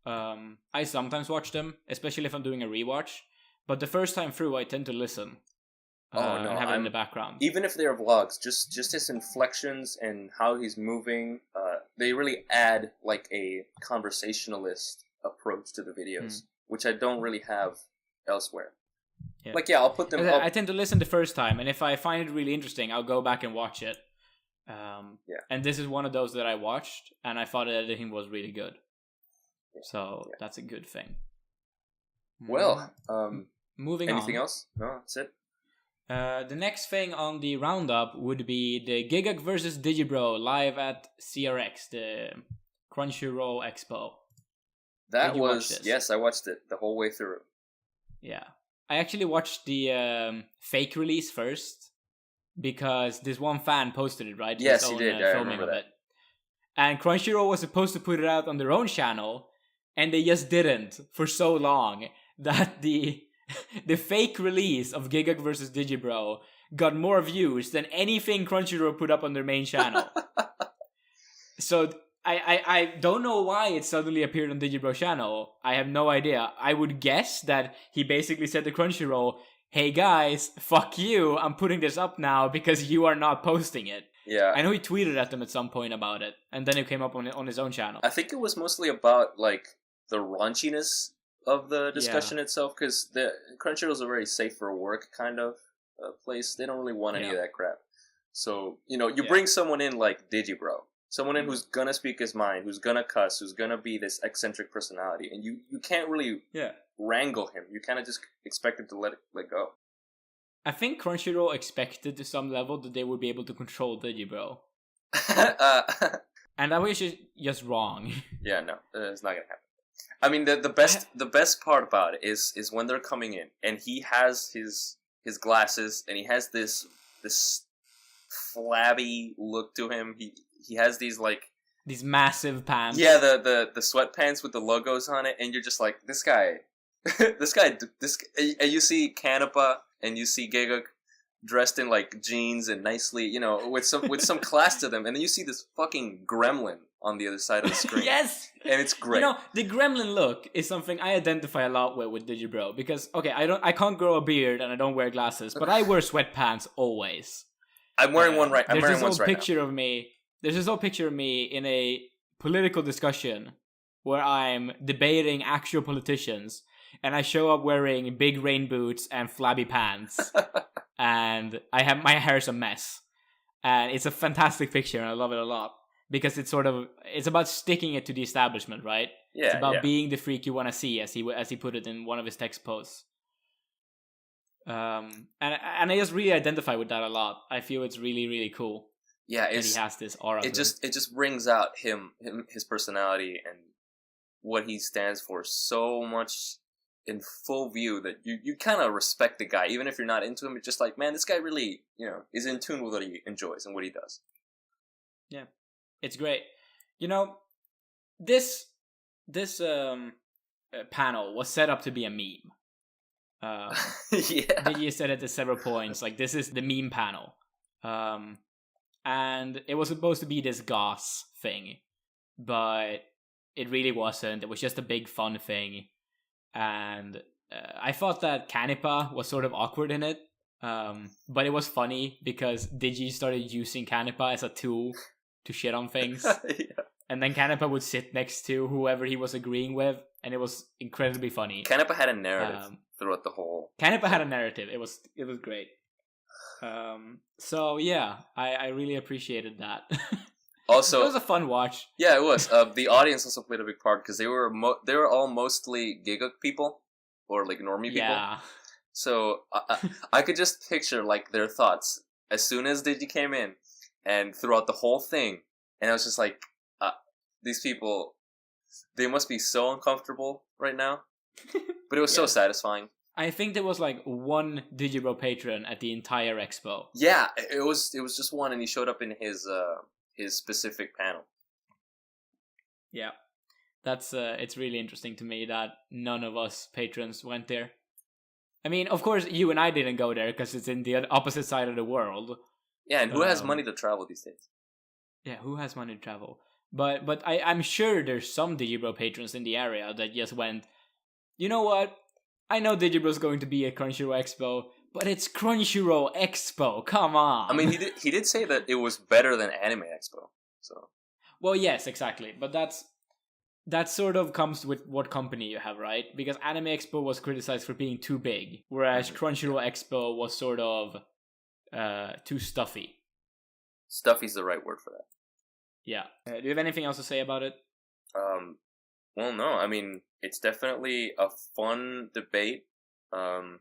I sometimes watch them, especially if I'm doing a rewatch. But the first time through, I tend to listen. And have it in the background. Even if they're vlogs, just his inflections and how he's moving, they really add like a conversationalist approach to the videos, which I don't really have elsewhere. Yeah. Like, I'll put them up. I tend to listen the first time, and if I find it really interesting, I'll go back and watch it. And this is one of those that I watched, and I thought the editing was really good. So that's a good thing. Well, moving on. Anything else? No, that's it. The next thing on the roundup would be the Gigak versus Digibro live at CRX, the Crunchyroll Expo. That was, yes, I watched it the whole way through. Yeah. I actually watched the fake release first, because this one fan posted it, right? Yes, he did. I remember that. And Crunchyroll was supposed to put it out on their own channel, and they just didn't for so long that the fake release of Gigak vs. Digibro got more views than anything Crunchyroll put up on their main channel. So I don't know why it suddenly appeared on Digibro channel. I have no idea. I would guess that he basically said to Crunchyroll, hey guys, fuck you, I'm putting this up now because you are not posting it. Yeah. I know he tweeted at them at some point about it, and then it came up on his own channel. I think it was mostly about, like, the raunchiness of the discussion itself, because the Crunchyroll's a very safe for work kind of place. They don't really want any of that crap. So, you bring someone in like Digibro, someone in who's gonna speak his mind, who's gonna cuss, who's gonna be this eccentric personality, and you can't really wrangle him. You kind of just expect him to let go. I think Crunchyroll expected to some level that they would be able to control Digibro. And that was just wrong. Yeah, no, it's not gonna happen. I mean, the best part about it is when they're coming in, and he has his glasses, and he has this flabby look to him. He has these massive pants. Yeah, the sweatpants with the logos on it, and you're just like, this guy. And you see Canepa and you see Gigak dressed in like jeans and nicely, with some class to them, and then you see this fucking gremlin on the other side of the screen. Yes, and it's great. The gremlin look is something I identify a lot with Digibro, because I can't grow a beard and I don't wear glasses, but I wear sweatpants always. I'm wearing one right. I'm wearing one right now. There's this old picture of me in a political discussion where I'm debating actual politicians, and I show up wearing big rain boots and flabby pants, and my hair's a mess, and it's a fantastic picture, and I love it a lot, because it's about sticking it to the establishment, right? Yeah, it's about being the freak you want to see, as he put it in one of his text posts. And I just really identify with that a lot. I feel it's really, really cool. Yeah, he has this aura. It just brings out his personality and what he stands for so much in full view that you kind of respect the guy, even if you're not into him. It's just like, man, this guy really, is in tune with what he enjoys and what he does. Yeah, it's great. This panel was set up to be a meme. Digi said it at several points, like, this is the meme panel. And it was supposed to be this goss thing, but it really wasn't. It was just a big fun thing. And I thought that Canepa was sort of awkward in it, but it was funny because Digi started using Canepa as a tool to shit on things. And then Canepa would sit next to whoever he was agreeing with, and it was incredibly funny. Canepa had a narrative throughout the whole... Canepa had a narrative. It was great. So yeah, I really appreciated that. Also, it was a fun watch. Yeah, it was. The audience also played a big part because they were all mostly Gigak people or like normie people. Yeah. So I could just picture like their thoughts as soon as Digi came in and throughout the whole thing, and I was just like, these people, they must be so uncomfortable right now But it was so satisfying. I think there was like one Digibro patron at the entire expo. Yeah, it was just one, and he showed up in his specific panel. Yeah, that's it's really interesting to me that none of us patrons went there. I mean, of course, you and I didn't go there because it's in the opposite side of the world. Yeah, and who has money to travel these days? Yeah, who has money to travel? But I'm sure there's some Digibro patrons in the area that just went, you know what? I know Digibro's going to be at Crunchyroll Expo, but it's Crunchyroll Expo. Come on. I mean, he did say that it was better than Anime Expo. So. Well, yes, exactly. But that sort of comes with what company you have, right? Because Anime Expo was criticized for being too big, whereas Crunchyroll Expo was sort of too stuffy. Stuffy's the right word for that. Yeah. Do you have anything else to say about it? Well, no. I mean, it's definitely a fun debate, and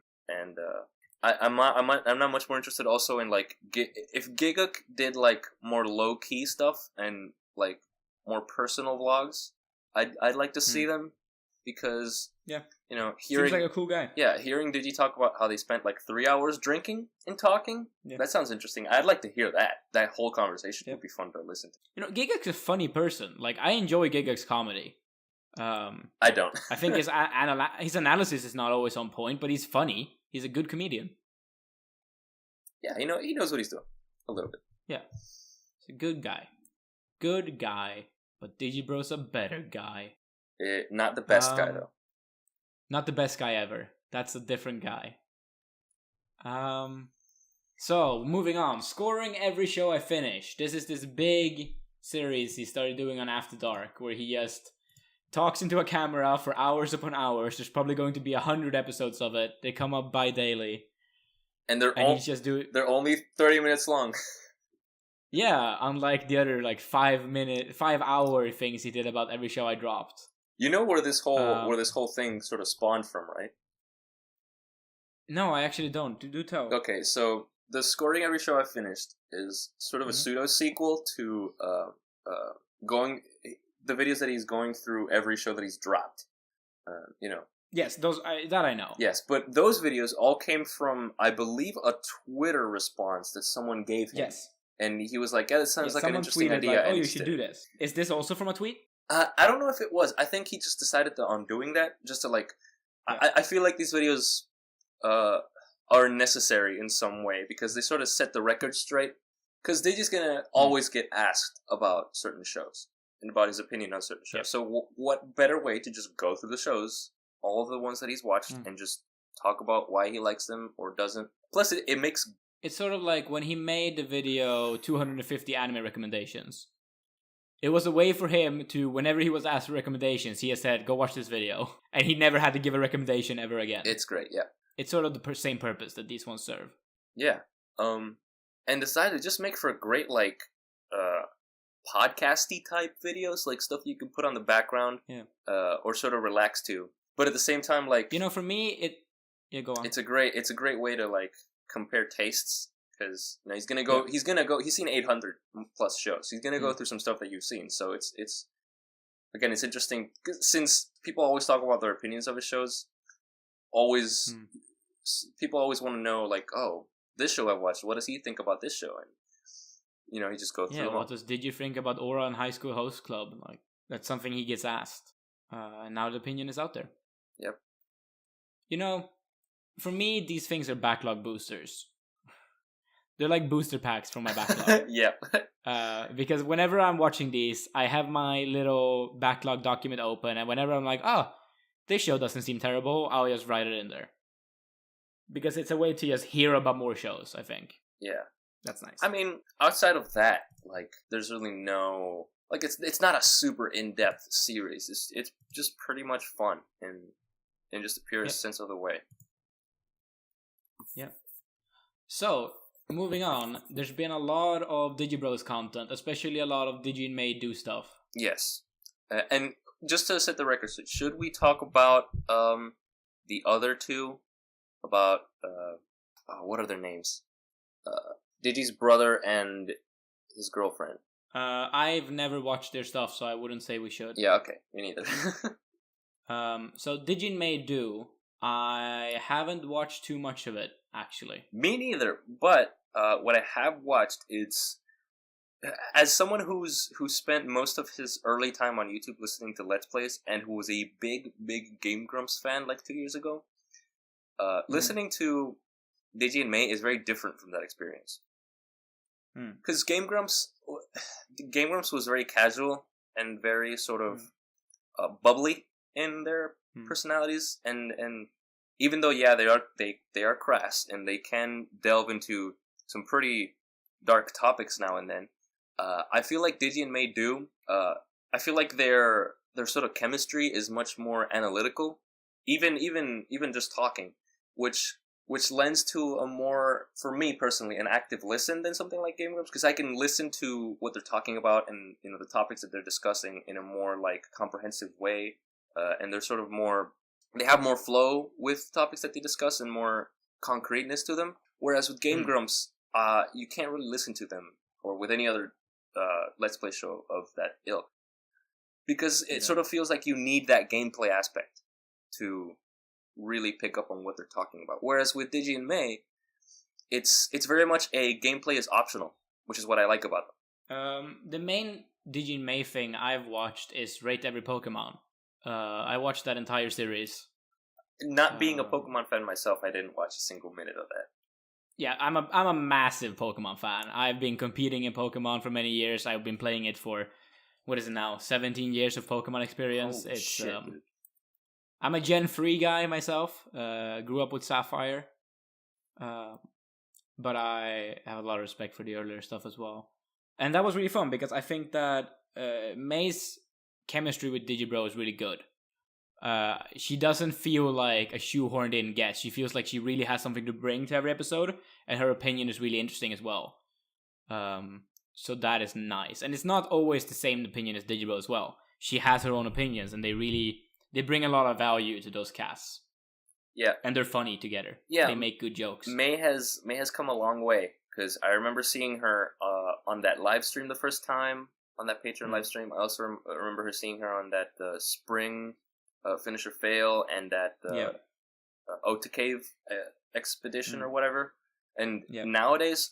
I'm not much more interested also in like if Giguk did like more low key stuff and like more personal vlogs. I'd like to see them because you know, hearing seems like a cool guy. Yeah, hearing Digi talk about how they spent like 3 hours drinking and talking. Yeah. That sounds interesting. I'd like to hear that. That whole conversation would be fun to listen to. You know, Giguk's a funny person. Like I enjoy Giguk's comedy. I don't. I think his analysis is not always on point, but he's funny. He's a good comedian. Yeah, you know, he knows what he's doing a little bit. Yeah, he's a good guy. Good guy, but Digibro's a better guy. Not the best guy though. Not the best guy ever. That's a different guy. So moving on, scoring every show I finish. This is this big series he started doing on After Dark, where he just talks into a camera for hours upon hours. There's probably going to be 100 episodes of it. They come up bi-daily. And they're only 30 minutes long. Yeah, unlike the other like 5-hour things he did about every show I dropped. You know where this whole thing sort of spawned from, right? No, I actually don't. Do tell. Okay, so the scoring every show I finished is sort of a pseudo sequel to the videos that he's going through every show that he's dropped. You know. Yes, that I know. Yes, but those videos all came from, I believe, a Twitter response that someone gave him. Yes. And he was like, "Yeah, that sounds like an interesting idea." Like, oh, you should do this. Is this also from a tweet? I don't know if it was. I think he just decided on doing that just to like. Yeah. I feel like these videos are necessary in some way because they sort of set the record straight. Because Digi's gonna always get asked about certain shows and about his opinion on certain shows. Yeah. So what better way to just go through the shows, all of the ones that he's watched, and just talk about why he likes them or doesn't. Plus, it makes. It's sort of like when he made the video 250 anime recommendations. It was a way for him to, whenever he was asked for recommendations, he has said, go watch this video. And he never had to give a recommendation ever again. It's great, yeah. It's sort of the same purpose that these ones serve. Yeah. And decided to just make for a great, like, podcasty type videos, like stuff you can put on the background. Yeah. Or sort of relax to. But at the same time, like... You know, for me, Yeah, go on. It's a great way to, like, compare tastes. Because you know, he's seen 800 plus shows. He's gonna go through some stuff that you've seen. So it's interesting since people always talk about their opinions of his shows. People always want to know, like, oh, this show I watched. What does he think about this show? And you know, he just goes through. Yeah, did you think about Aura and High School Host Club? Like that's something he gets asked, and now the opinion is out there. Yep. You know, for me, these things are backlog boosters. They're like booster packs from my backlog. Yeah. Because whenever I'm watching these, I have my little backlog document open, and whenever I'm like, oh, this show doesn't seem terrible, I'll just write it in there. Because it's a way to just hear about more shows, I think. Yeah. That's nice. I mean, outside of that, like, there's really no... Like, it's not a super in-depth series. It's just pretty much fun in just the purest sense of the way. Yeah. So... Moving on, there's been a lot of Digibro's content, especially a lot of Digi and May do stuff. Yes. And just to set the record straight, should we talk about the other two? About, what are their names? Digi's brother and his girlfriend. I've never watched their stuff, so I wouldn't say we should. Yeah, okay. Me neither. So Digi May Do, I haven't watched too much of it, actually. Me neither, but what I have watched, it's as someone who spent most of his early time on YouTube listening to Let's Plays and who was a big Game Grumps fan like 2 years ago, listening to Digi and May is very different from that experience. Because Game Grumps was very casual and very sort of bubbly in their personalities, and even though they are crass and they can delve into some pretty dark topics now and then, I feel like Digi and May do. I feel like their sort of chemistry is much more analytical, even just talking, which lends to a more, for me personally, an active listen than something like Game Grumps, because I can listen to what they're talking about and the topics that they're discussing in a more like comprehensive way, and they're sort of more, they have more flow with topics that they discuss and more concreteness to them. Whereas with Game Grumps, you can't really listen to them or with any other Let's Play show of that ilk, because it sort of feels like you need that gameplay aspect to really pick up on what they're talking about. Whereas with Digi and May, it's very much a gameplay is optional, which is what I like about them. The main Digi and May thing I've watched is Rate Every Pokemon. I watched that entire series. Not being a Pokemon fan myself, I didn't watch a single minute of that. Yeah, I'm a massive Pokemon fan. I've been competing in Pokemon for many years. I've been playing it for, what is it now, 17 years of Pokemon experience. Holy shit, dude. I'm a Gen 3 guy myself. Grew up with Sapphire. But I have a lot of respect for the earlier stuff as well. And that was really fun because I think that May's chemistry with Digibro is really good. She doesn't feel like a shoehorned in guest. She feels like she really has something to bring to every episode, and her opinion is really interesting as well. So that is nice. And it's not always the same opinion as Digibro as well. She has her own opinions, and they bring a lot of value to those casts. Yeah. And they're funny together. Yeah. They make good jokes. May has come a long way, because I remember seeing her on that live stream the first time, on that Patreon live stream. I also remember her seeing her on that spring Finish or Fail and that Ota Cave expedition or whatever. And nowadays,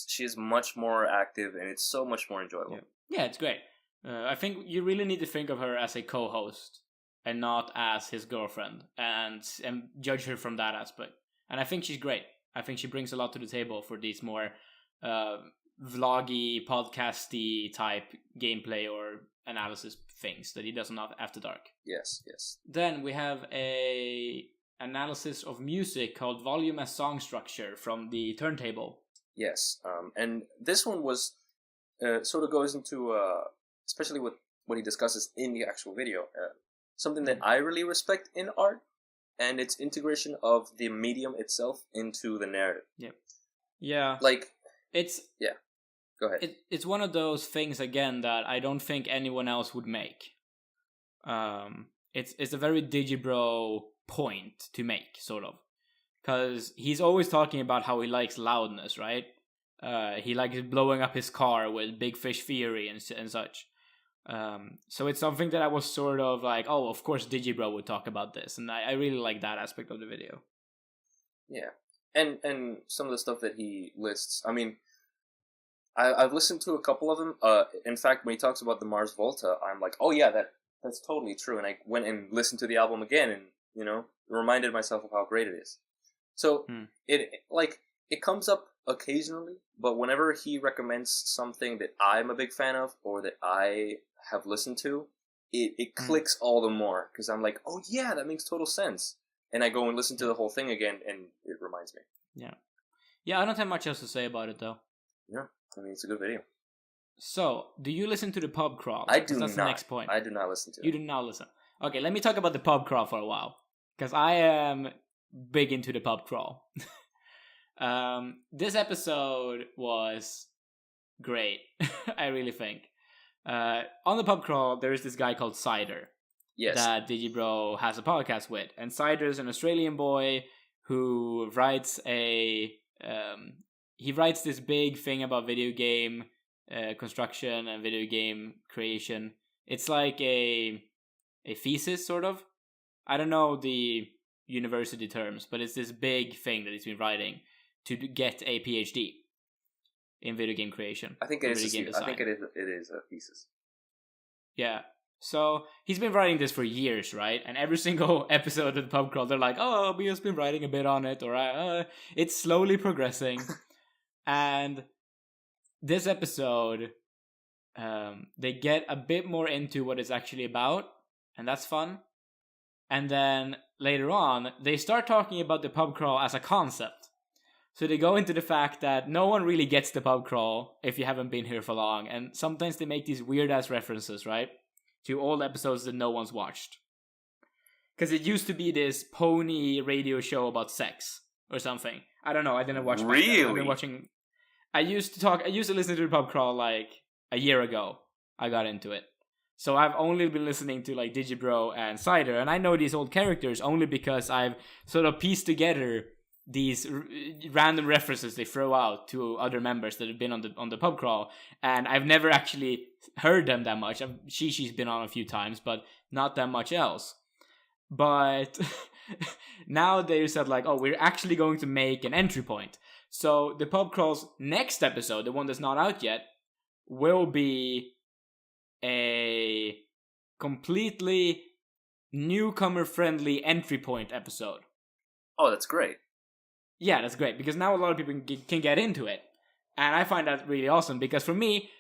she is much more active and it's so much more enjoyable. Yeah, it's great. I think you really need to think of her as a co-host and not as his girlfriend, and judge her from that aspect. And I think she's great. I think she brings a lot to the table for these more vloggy, podcasty type gameplay or analysis things that he does on After Dark. Yes. Then we have a analysis of music called Volume as Song Structure from the Turntable. Yes, and this one was sort of goes into, especially with what he discusses in the actual video, something that I really respect in art, and its integration of the medium itself into the narrative. Yeah. Like, it's... Yeah. Go ahead. It's one of those things, again, that I don't think anyone else would make. It's a very Digibro point to make, sort of. Because he's always talking about how he likes loudness, right? He likes blowing up his car with Big Fish Theory and such. So it's something that I was sort of like, oh, of course Digibro would talk about this. And I really like that aspect of the video. Yeah. And some of the stuff that he lists, I mean... I've listened to a couple of them. In fact, when he talks about the Mars Volta, I'm like, oh yeah, that's totally true. And I went and listened to the album again and, reminded myself of how great it is. So, it comes up occasionally, but whenever he recommends something that I'm a big fan of, or that I have listened to, it clicks all the more, because I'm like, oh yeah, that makes total sense. And I go and listen to the whole thing again, and it reminds me. Yeah, I don't have much else to say about it, though. Yeah. I mean, it's a good video. So, do you listen to the pub crawl? I do not. That's the next point. I do not listen to it. You do not listen. Okay, let me talk about the pub crawl for a while. Because I am big into the pub crawl. This episode was great. I really think. On the pub crawl, there is this guy called Cider. Yes. That Digibro has a podcast with. And Cider is an Australian boy who writes he writes this big thing about video game construction and video game creation. It's like a thesis, sort of. I don't know the university terms, but it's this big thing that he's been writing to get a PhD in video game creation. I think it is. I think it is a thesis. Yeah. So he's been writing this for years, right? And every single episode of the pub crawl, they're like, "Oh, we have been writing a bit on it," or "It's slowly progressing." And this episode, they get a bit more into what it's actually about, and that's fun. And then later on, they start talking about the pub crawl as a concept. So they go into the fact that no one really gets the pub crawl if you haven't been here for long, and sometimes they make these weird ass references, right? To old episodes that no one's watched. Because it used to be this pony radio show about sex or something. I don't know, I didn't watch it. Really? I've been watching... I used to listen to the pub crawl like a year ago. I got into it. So I've only been listening to like Digibro and Cider, and I know these old characters only because I've sort of pieced together these random references they throw out to other members that have been on the pub crawl, and I've never actually heard them that much. Shishi's been on a few times, but not that much else. But now they said like, oh, we're actually going to make an entry point. So the pub crawl's next episode, the one that's not out yet, will be a completely newcomer-friendly entry point episode. Oh, that's great. Yeah, that's great, because now a lot of people can get into it. And I find that really awesome, because for me,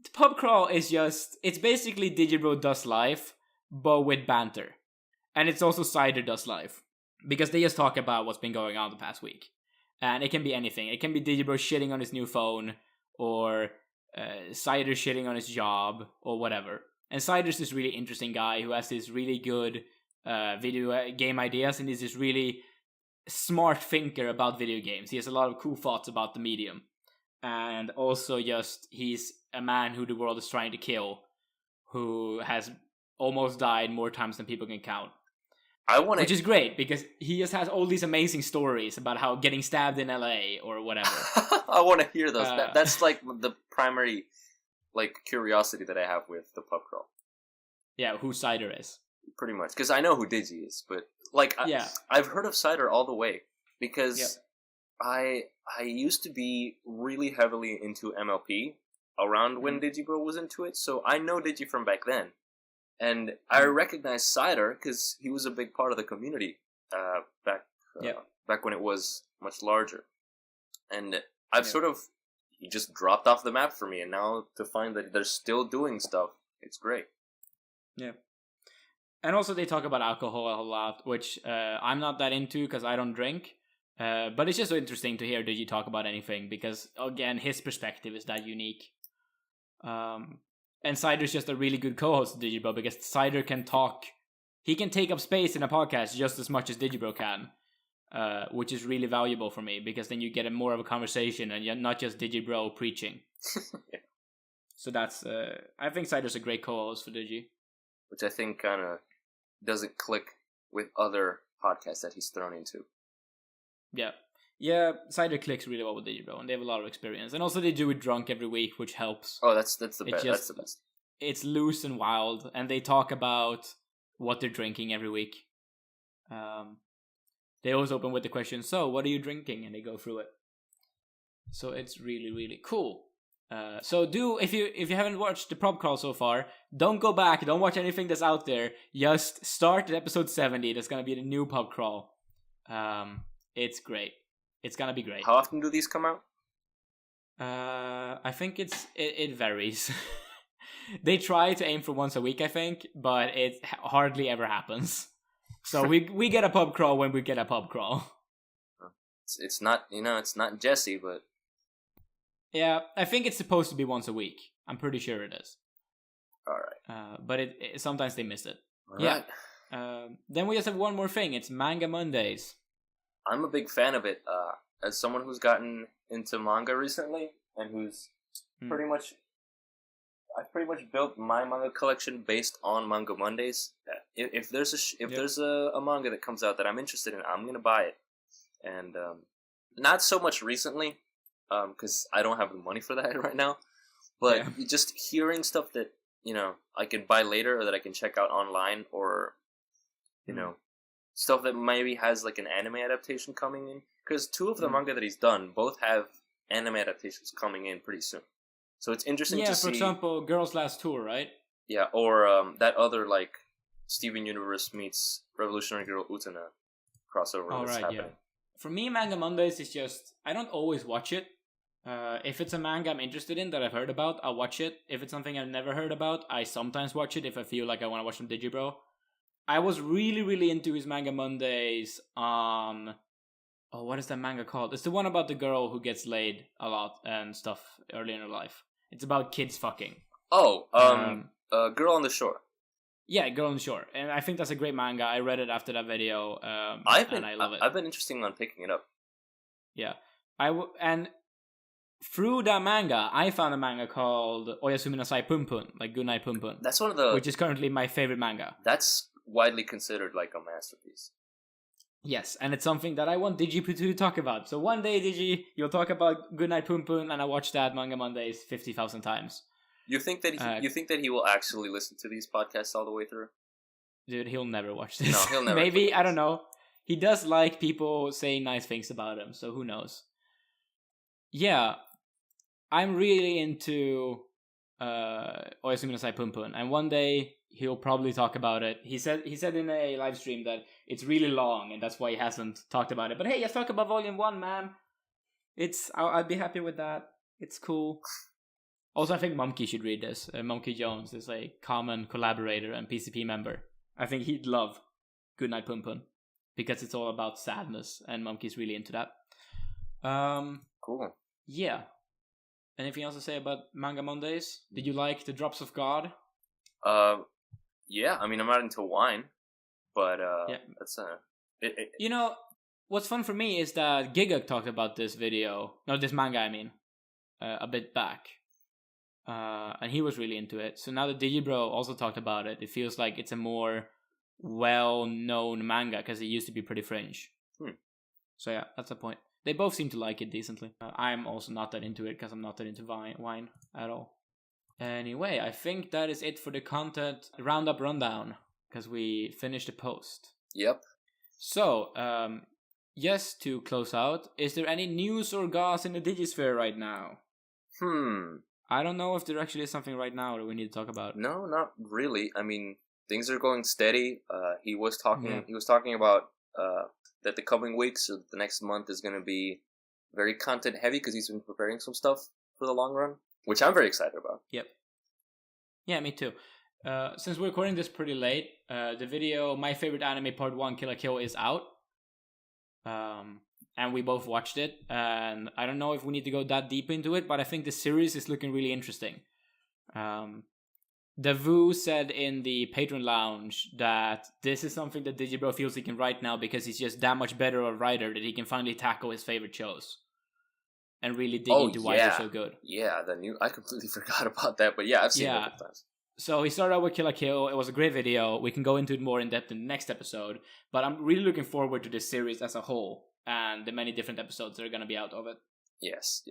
the pub crawl is it's basically Digibro Does Life, but with banter. And it's also Cider Does Life, because they just talk about what's been going on the past week. And it can be anything. It can be Digibro shitting on his new phone, or Cider shitting on his job, or whatever. And Cider's this really interesting guy who has this really good video game ideas, and he's this really smart thinker about video games. He has a lot of cool thoughts about the medium. And also he's a man who the world is trying to kill, who has almost died more times than people can count. Which is great, because he just has all these amazing stories about how getting stabbed in LA or whatever. I want to hear those. That's like the primary curiosity that I have with the pub crawl. Yeah, who Cider is. Pretty much, because I know who Digi is, but I've heard of Cider all the way, because I used to be really heavily into MLP around when Digibro was into it, so I know Digi from back then. And I recognize Cider because he was a big part of the community back when it was much larger. And I've he just dropped off the map for me, and now to find that they're still doing stuff, it's great. Yeah. And also they talk about alcohol a lot, which I'm not that into because I don't drink. But it's just so interesting to hear Digi talk about anything, because, again, his perspective is that unique. And Cider's just a really good co-host of Digibro, because Cider can talk. He can take up space in a podcast just as much as Digibro can, which is really valuable for me, because then you get more of a conversation and you're not just Digibro preaching. Yeah. So that's, I think Cider's a great co-host for Digi. Which I think kind of doesn't click with other podcasts that he's thrown into. Yeah. Yeah, Cider clicks really well with Digibro, and they have a lot of experience. And also they do it drunk every week, which helps. Oh, that's the best. That's the best. It's loose and wild, and they talk about what they're drinking every week. They always open with the question, so what are you drinking? And they go through it. So it's really, really cool. So if you haven't watched the pub crawl so far, don't go back, don't watch anything that's out there. Just start at episode 70. That's gonna be the new pub crawl. It's great. It's gonna be great. How often do these come out? I think it varies. They try to aim for once a week, I think, but it hardly ever happens. So we get a pub crawl when we get a pub crawl. It's not Jesse, but yeah, I think it's supposed to be once a week. I'm pretty sure it is. All right. But it sometimes they miss it. All right. Then we just have one more thing. It's Manga Mondays. I'm a big fan of it. As someone who's gotten into manga recently, and who's I've pretty much built my manga collection based on Manga Mondays. If there's a manga that comes out that I'm interested in, I'm gonna buy it. And not so much recently, because I don't have the money for that right now. But just hearing stuff that I can buy later, or that I can check out online, or you know, stuff that maybe has like an anime adaptation coming in. Because 2 of the manga that he's done both have anime adaptations coming in pretty soon. So it's interesting to see. Yeah, for example, Girls Last Tour, right? Yeah, or that other like Steven Universe meets Revolutionary Girl Utena crossover that's happening. Yeah. For me, Manga Mondays is just, I don't always watch it. If it's a manga I'm interested in that I've heard about, I'll watch it. If it's something I've never heard about, I sometimes watch it if I feel like I want to watch some Digibro. I was really, really into his Manga Mondays on... Oh, what is that manga called? It's the one about the girl who gets laid a lot and stuff early in her life. It's about kids fucking. Oh, Girl on the Shore. Yeah, Girl on the Shore. And I think that's a great manga. I read it after that video, and I love it. I've been interested on picking it up. Yeah. And through that manga, I found a manga called Oyasumi no Sai Punpun, like Good Night Punpun. That's one of the... Which is currently my favorite manga. That's widely considered like a masterpiece. Yes, and it's something that I want Digi to talk about. So one day, Digi, you'll talk about Good Night Punpun, and I watch that Manga Mondays 50,000 times. You think that he will actually listen to these podcasts all the way through? Dude, he'll never watch this. No, he'll never. Maybe, I don't know. He does like people saying nice things about him, so who knows? Yeah, I'm really into Oyasumi no Sai Punpun, and one day he'll probably talk about it. He said in a live stream that it's really long, and that's why he hasn't talked about it. But hey, let's talk about Volume 1, man. I'd be happy with that. It's cool. Also, I think Mumkey should read this. Mumkey Jones is a common collaborator and PCP member. I think he'd love Goodnight Punpun because it's all about sadness, and Mumkey's really into that. Cool. Yeah. Anything else to say about Manga Mondays? Did you like the Drops of God? Yeah. I mean, I'm not into wine, but yeah. That's You know, what's fun for me is that Gigak talked about this manga, I mean, a bit back. And he was really into it. So now that Digibro also talked about it, it feels like it's a more well-known manga because it used to be pretty fringe. So yeah, that's the point. They both seem to like it decently. I'm also not that into it because I'm not that into wine at all. Anyway, I think that is it for the content Roundup rundown because we finished the post. Yep. So, yes, to close out, is there any news or goss in the Digisphere right now? I don't know if there actually is something right now that we need to talk about. No, not really. I mean, things are going steady. He was talking about that the coming weeks or the next month is going to be very content heavy because he's been preparing some stuff for the long run, which I'm very excited about. Yep. Yeah, me too. Since we're recording this pretty late, the video My Favorite Anime Part 1 Kill la Kill is out. And we both watched it, and I don't know if we need to go that deep into it, but I think the series is looking really interesting. Davu said in the Patreon Lounge that this is something that Digibro feels he can write now because he's just that much better a writer that he can finally tackle his favorite shows and really dig into why they're so good. Yeah, I completely forgot about that, but yeah, I've seen it a couple times. So he started out with Kill la Kill. It was a great video. We can go into it more in depth in the next episode, but I'm really looking forward to this series as a whole and the many different episodes that are going to be out of it. Yes.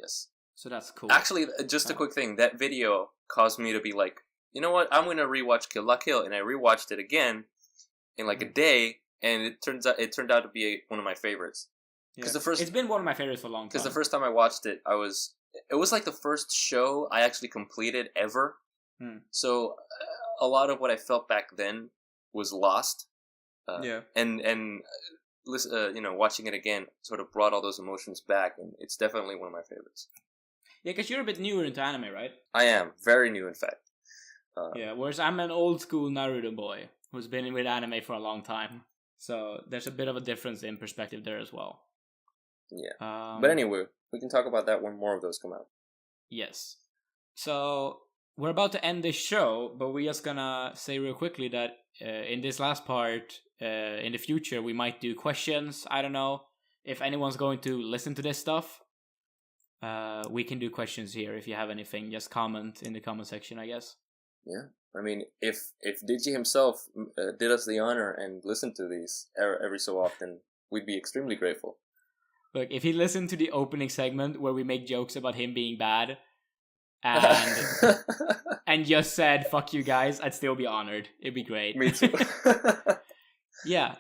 So that's cool. Actually, just a quick thing. That video caused me to be like, you know what? I'm going to rewatch Kill la Kill, and I rewatched it again in like a day, and it turned out to be one of my favorites. Because it's been one of my favorites for a long time. Because the first time I watched it, it was like the first show I actually completed ever. So a lot of what I felt back then was lost. And watching it again sort of brought all those emotions back, and it's definitely one of my favorites. Yeah, because you're a bit newer into anime, right? I am. Very new, in fact. Whereas I'm an old school Naruto boy who's been with anime for a long time. So there's a bit of a difference in perspective there as well. Yeah. But anyway, we can talk about that when more of those come out. Yes. So we're about to end this show, but we're just gonna say real quickly that in this last part, in the future, we might do questions. I don't know if anyone's going to listen to this stuff. We can do questions here. If you have anything, just comment in the comment section, I guess. Yeah. I mean, if Digi himself did us the honor and listened to these every so often, we'd be extremely grateful. Look, if he listened to the opening segment where we make jokes about him being bad, and just said "fuck you guys," I'd still be honored. It'd be great. Me too. Yeah.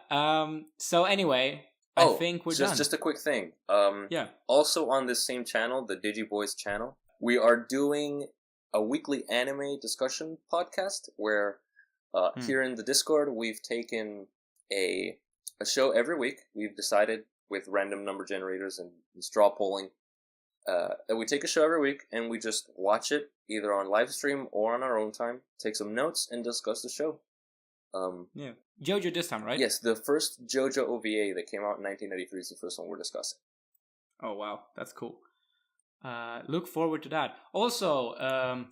So anyway, I think we're done. Just a quick thing. Yeah. Also on this same channel, the Digibois channel, we are doing a weekly anime discussion podcast where here in the Discord we've taken a show every week. We've decided with random number generators and straw polling that we take a show every week and we just watch it either on live stream or on our own time, take some notes and discuss the show. Yeah. JoJo this time, right? Yes, the first JoJo OVA that came out in 1993 is the first one we're discussing. Oh wow, that's cool. Look forward to that. Also,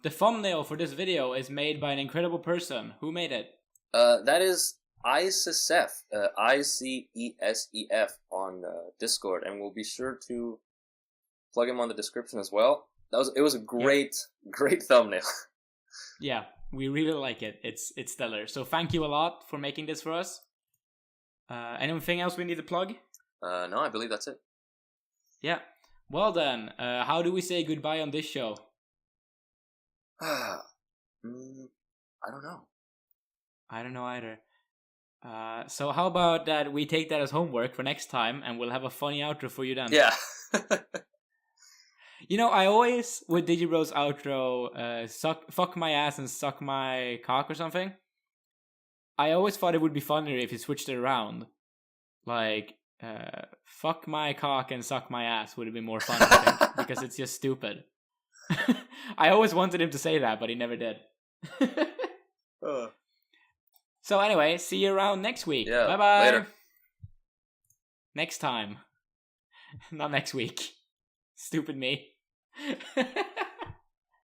the thumbnail for this video is made by an incredible person. Who made it? That is Icesef, ICESEF on Discord, and we'll be sure to plug him on the description as well. It was a great thumbnail. Yeah, we really like it. It's stellar. So thank you a lot for making this for us. Anything else we need to plug? No, I believe that's it. Yeah. Well then, how do we say goodbye on this show? I don't know. I don't know either. So how about that we take that as homework for next time and we'll have a funny outro for you then. Yeah. You know, I always, with Digibro's outro, fuck my ass and suck my cock or something. I always thought it would be funnier if he switched it around. Like, fuck my cock and suck my ass would have been more fun, I think, because it's just stupid. I always wanted him to say that, but he never did. So anyway, see you around next week. Yeah, bye-bye. later. Next time. Not next week. Stupid me.